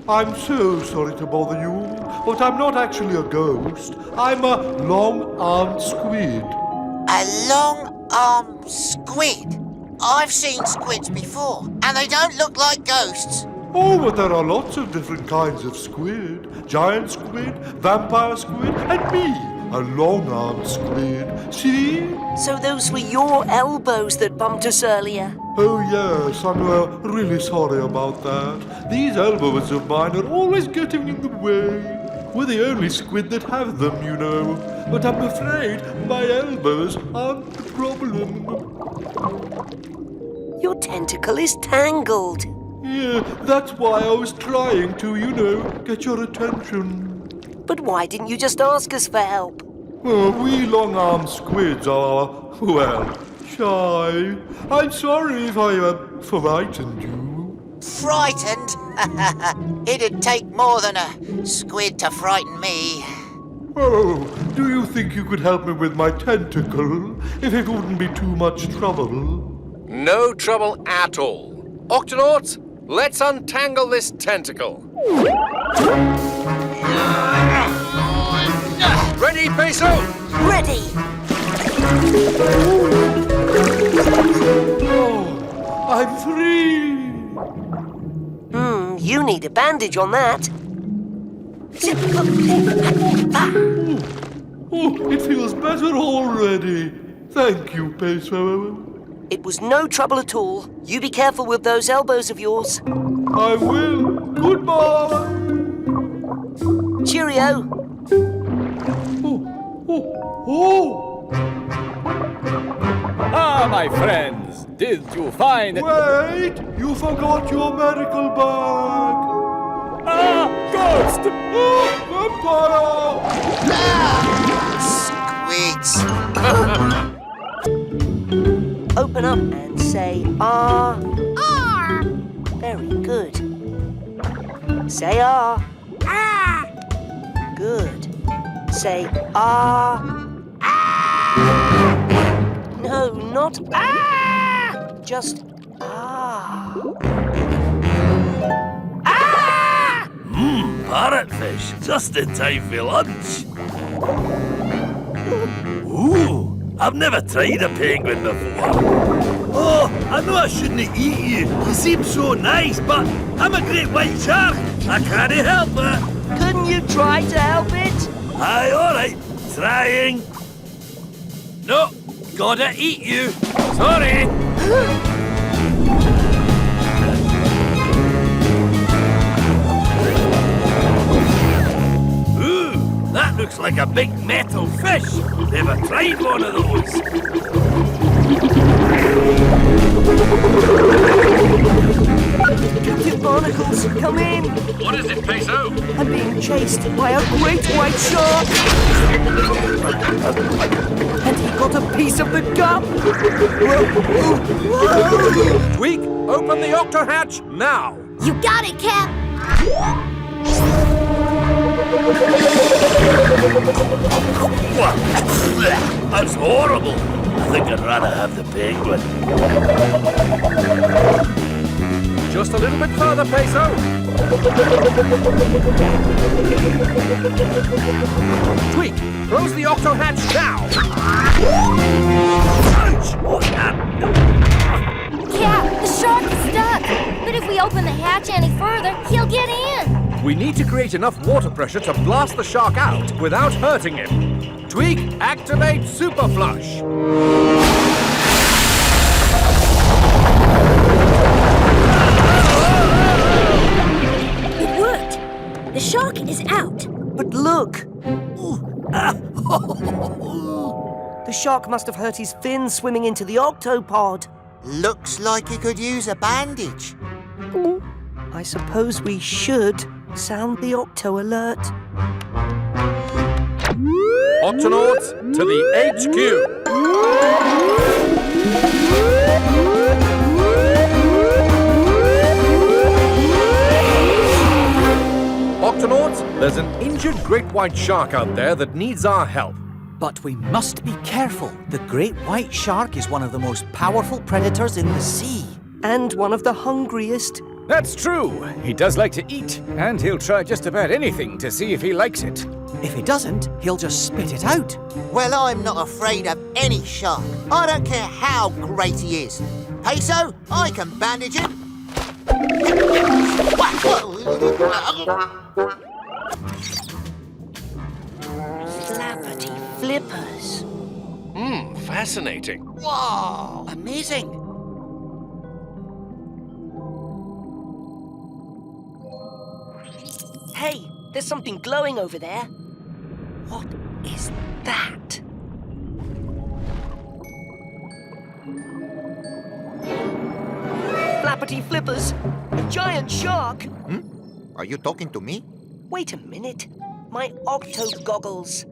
I'm so sorry to bother you, but I'm not actually a ghost. I'm a long-armed squid. A long-armed squid? I've seen squids before, and they don't look like ghosts. Oh, but there are lots of different kinds of squid. Giant squid, vampire squid, and me, a long-armed squid. See? So those were your elbows that bumped us earlier? Oh, yes, I'm really sorry about that. These elbows of mine are always getting in the way. We're the only squid that have them, you know. But I'm afraid my elbows aren't the problem. Your tentacle is tangled. Yeah, that's why I was trying to, you know, get your attention. But why didn't you just ask us for help? We long-armed squids are, well, shy. I'm sorry if I frightened you. Frightened? It'd take more than a squid to frighten me. Oh, do you think you could help me with my tentacle, if it wouldn't be too much trouble? No trouble at all. Octonauts, let's untangle this tentacle. Ready, Peso? Ready! Oh, I'm free! You need a bandage on that. Oh, it feels better already. Thank you, Peso. It was no trouble at all. You be careful with those elbows of yours. I will. Goodbye. Cheerio. Oh! Ah, my friends, did you find... Wait! You forgot your medical bag! Ah, ghost! Oh, Squids. Open up and say, ah. Ah! Very good. Say, ah. Ah! Good. Say, ah. Ah! No, not ah. Just ah. Ah! Parrotfish, just in time for lunch. Ooh, I've never tried a penguin before. Oh, I know I shouldn't eat you. You seem so nice, but I'm a great white shark. I can't help it. Couldn't you try to help it? Aye, all right. Trying. No, gotta eat you. Sorry. Ooh, that looks like a big metal fish. Never tried one of those. Captain Barnacles, come in. What is it, Peso? I'm being chased by a great white shark. And he got a piece of the gum. Tweak, open the octo hatch now. You got it, Cap. That's horrible. I think I'd rather have the penguin. Just a little bit further, Peso. Tweak, close the octo hatch now. Ouch! What's that? Cap, the shark is stuck. But if we open the hatch any further, he'll get in. We need to create enough water pressure to blast the shark out without hurting him. Tweak, activate Super Flush. It worked. The shark is out. But look. The shark must have hurt his fin swimming into the octopod. Looks like he could use a bandage. I suppose we should sound the Octo alert. Octonauts to the HQ! Octonauts, there's an injured great white shark out there that needs our help. But we must be careful. The great white shark is one of the most powerful predators in the sea. And one of the hungriest. That's true. He does like to eat, and he'll try just about anything to see if he likes it. If he doesn't, he'll just spit it out. Well, I'm not afraid of any shark. I don't care how great he is. Peso, I can bandage him. Flappity flippers. Fascinating. Whoa, amazing. Hey, there's something glowing over there. What is that? Flappity flippers! A giant shark! Are you talking to me? Wait a minute. My octo goggles.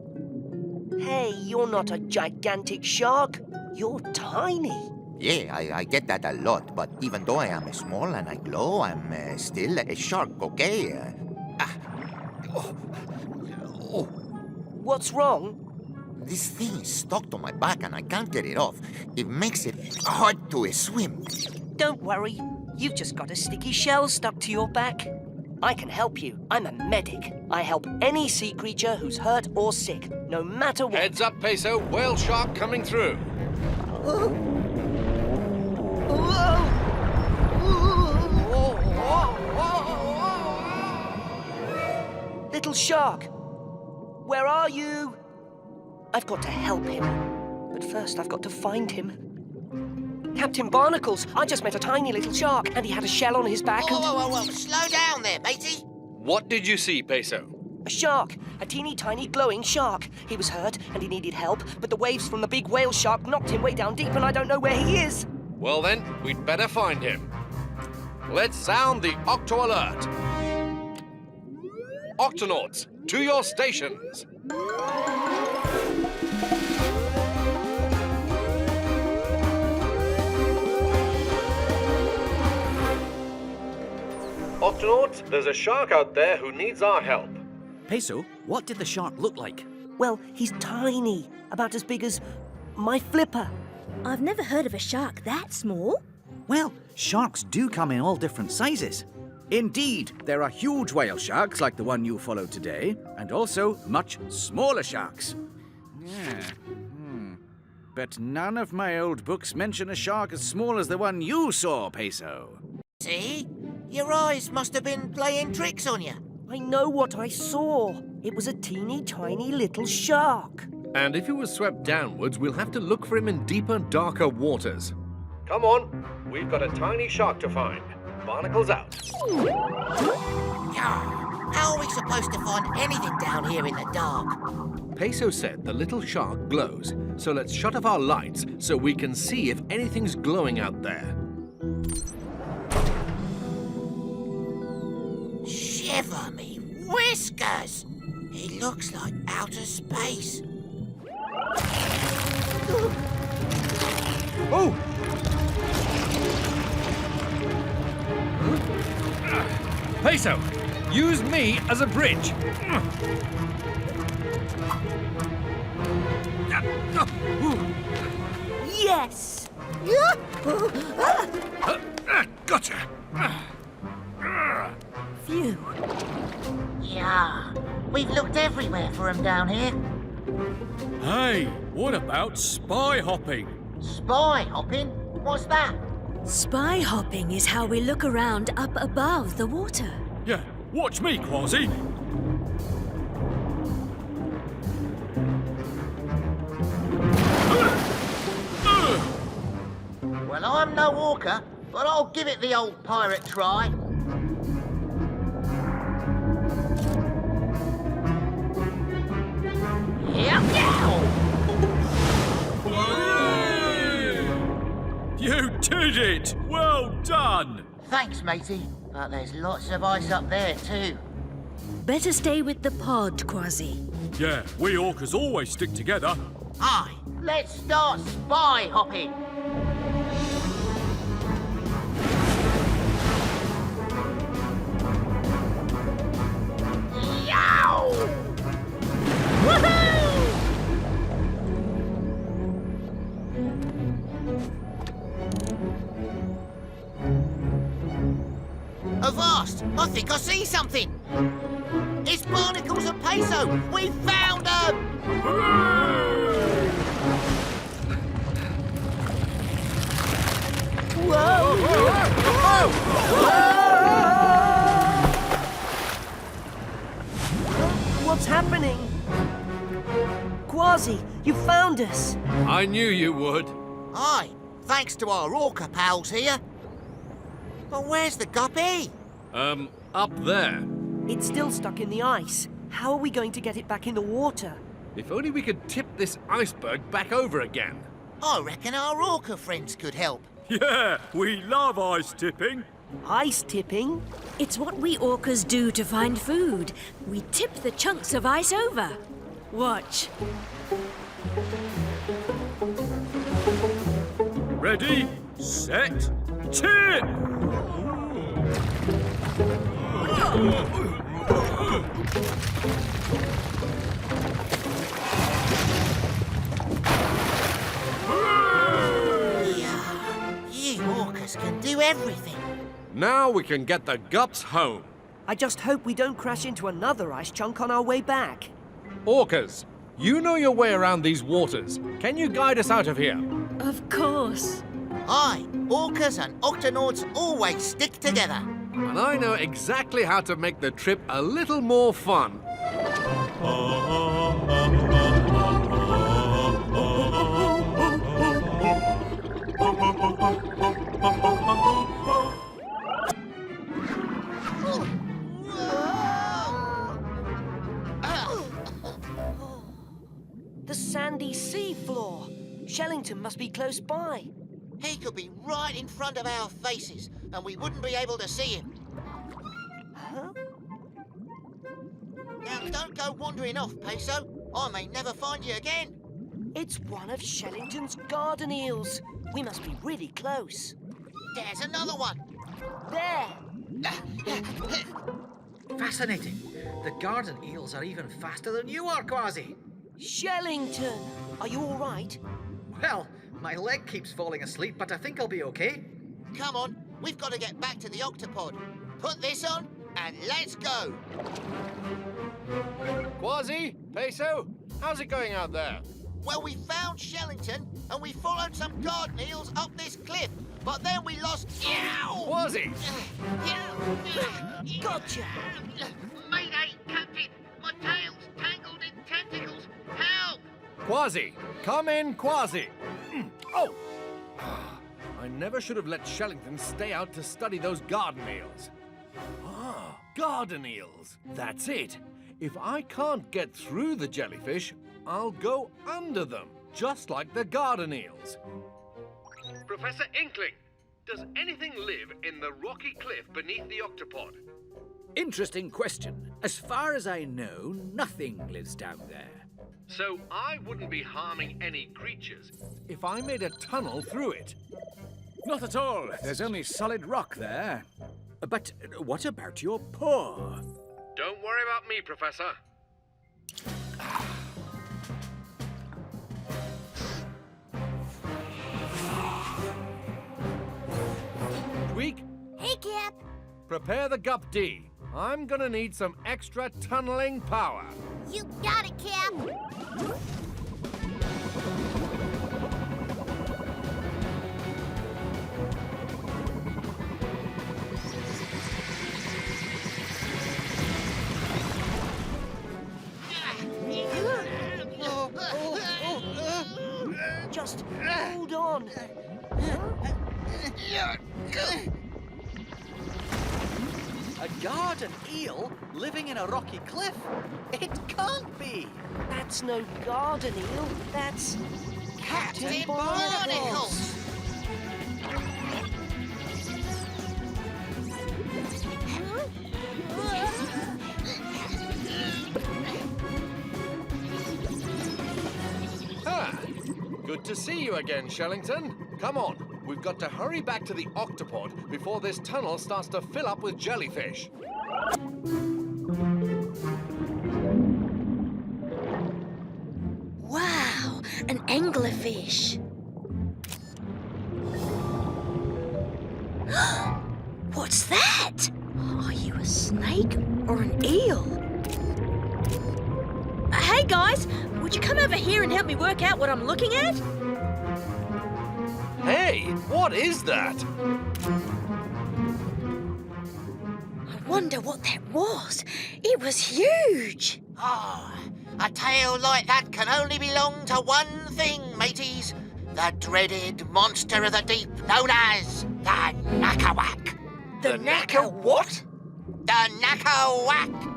Hey, you're not a gigantic shark. You're tiny. Yeah, I get that a lot, but even though I am small and I glow, I'm still a shark, okay? What's wrong? This thing is stuck to my back and I can't get it off. It makes it hard to swim. Don't worry. You've just got a sticky shell stuck to your back. I can help you. I'm a medic. I help any sea creature who's hurt or sick, no matter what. Heads up, Peso. Whale shark coming through. Little shark, where are you? I've got to help him, but first I've got to find him. Captain Barnacles, I just met a tiny little shark, and he had a shell on his back. Whoa, slow down there, matey. What did you see, Peso? A shark, a teeny tiny glowing shark. He was hurt and he needed help, but the waves from the big whale shark knocked him way down deep and I don't know where he is. Well then, we'd better find him. Let's sound the Octo alert. Octonauts, to your stations. Octonauts, there's a shark out there who needs our help. Peso, what did the shark look like? Well, he's tiny, about as big as my flipper. I've never heard of a shark that small. Well, sharks do come in all different sizes. Indeed, there are huge whale sharks like the one you followed today, and also much smaller sharks. But none of my old books mention a shark as small as the one you saw, Peso. See? Your eyes must have been playing tricks on you. I know what I saw. It was a teeny tiny little shark. And if he was swept downwards, we'll have to look for him in deeper, darker waters. Come on, we've got a tiny shark to find. Barnacles out. How are we supposed to find anything down here in the dark? Peso said the little shark glows, so let's shut off our lights so we can see if anything's glowing out there. Shiver me whiskers! It looks like outer space. Oh! Peso, use me as a bridge. Yes! Gotcha! Phew. Yeah, we've looked everywhere for him down here. Hey, what about spy hopping? Spy hopping? What's that? Spy hopping is how we look around up above the water. Yeah, watch me, Quasi. Well, I'm no walker, but I'll give it the old pirate try. You too did it! Well done! Thanks, matey. But there's lots of ice up there, too. Better stay with the pod, Quasi. Yeah, we orcas always stick together. Aye, let's start spy hopping. Yow! Woohoo! Avast! I think I see something! It's barnacles and peso! We found them! What's happening? Quasi, you found us. I knew you would. Aye, thanks to our orca pals here. But where's the guppy? Up there. It's still stuck in the ice. How are we going to get it back in the water? If only we could tip this iceberg back over again. I reckon our orca friends could help. Yeah, we love ice tipping. Ice tipping? It's what we orcas do to find food. We tip the chunks of ice over. Watch. Ready, set, tip! You orcas can do everything. Now we can get the gups home. I just hope we don't crash into another ice chunk on our way back. Orcas, you know your way around these waters. Can you guide us out of here? Of course. Aye, orcas and octonauts always stick together. And I know exactly how to make the trip a little more fun. The sandy sea floor. Shellington must be close by. He could be right in front of our faces, and we wouldn't be able to see him. Huh? Now, don't go wandering off, Peso. I may never find you again. It's one of Shellington's garden eels. We must be really close. There's another one. There! Fascinating. The garden eels are even faster than you are, Quasi. Shellington! Are you all right? Well, my leg keeps falling asleep, but I think I'll be okay. Come on, we've got to get back to the octopod. Put this on, and let's go. Quasi, Peso, how's it going out there? Well, we found Shellington, and we followed some garden eels up this cliff. But then we lost... Yow! Quasi! Gotcha! Mayday, Captain! My tail's tangled in tentacles! Help! Quasi! Come in, Quasi! Oh! I never should have let Shellington stay out to study those garden eels. Ah, garden eels! That's it! If I can't get through the jellyfish, I'll go under them, just like the garden eels. Professor Inkling, does anything live in the rocky cliff beneath the octopod? Interesting question. As far as I know, nothing lives down there. So I wouldn't be harming any creatures. If I made a tunnel through it. Not at all. There's only solid rock there. But what about your paw? Don't worry about me, Professor. Tweak, Hey, Cap. prepare the Gup D. I'm gonna need some extra tunneling power. You got it, Cap. Just hold on. A garden eel living in a rocky cliff? It can't be! That's no garden eel. That's Captain Barnacles. Good to see you again, Shellington. Come on, we've got to hurry back to the octopod before this tunnel starts to fill up with jellyfish. Wow, an anglerfish. What's that? Are you a snake or an eel? Hey guys, would you come over here and help me work out what I'm looking at? Hey, what is that? I wonder what that was. It was huge. Oh, a tail like that can only belong to one thing, mateys. The dreaded monster of the deep known as the Nakawak. The what? The Nakawak.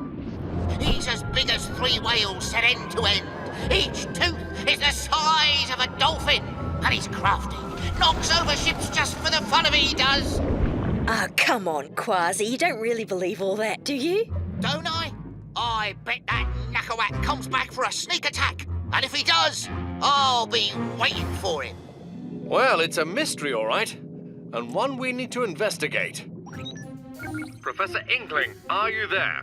He's as big as 3 whales set end to end. Each tooth is the size of a dolphin. And he's crafty. Knocks over ships just for the fun of it, he does. Oh, come on, Quasi. You don't really believe all that, do you? Don't I? I bet that Nakawak comes back for a sneak attack. And if he does, I'll be waiting for him. Well, it's a mystery, all right. And one we need to investigate. Professor Inkling, are you there?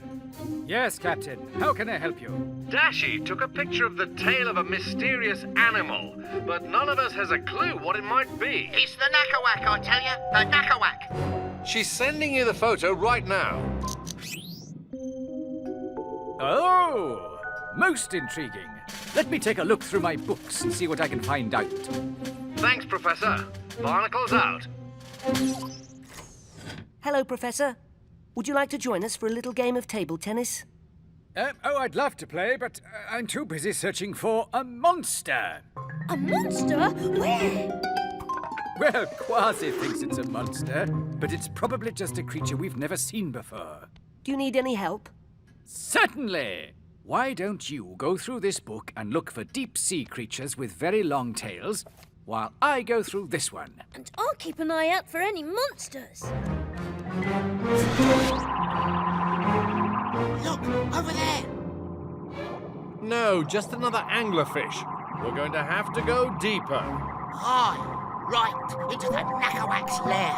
Yes, Captain. How can I help you? Dashi took a picture of the tail of a mysterious animal, but none of us has a clue what it might be. It's the Nakawak, I tell you. The Nakawak. She's sending you the photo right now. Oh, most intriguing. Let me take a look through my books and see what I can find out. Thanks, Professor. Barnacles out. Hello, Professor. Would you like to join us for a little game of table tennis? Oh, I'd love to play, but I'm too busy searching for a monster. A monster? Where? Well, Quasi thinks it's a monster, but it's probably just a creature we've never seen before. Do you need any help? Certainly! Why don't you go through this book and look for deep-sea creatures with very long tails, while I go through this one. And I'll keep an eye out for any monsters. Look, over there. No, just another anglerfish. We're going to have to go deeper. Aye, right into the Nakawak's lair.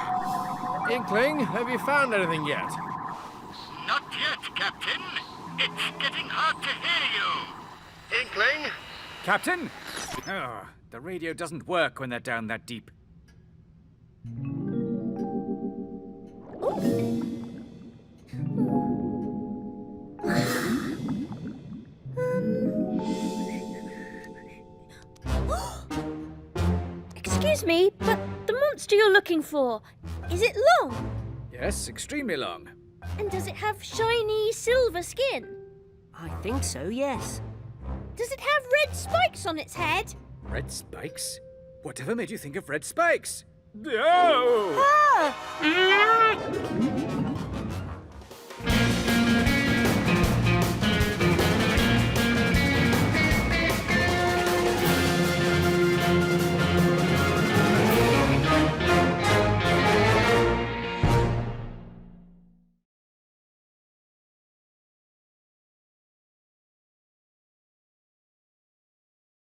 Inkling, have you found anything yet? Not yet, Captain. It's getting hard to hear you. Inkling? Captain? Oh, the radio doesn't work when they're down that deep. Excuse me, but the monster you're looking for, is it long? Yes, extremely long. And does it have shiny silver skin? I think so, yes. Does it have red spikes on its head? Red spikes? Whatever made you think of red spikes? Oh! Ah!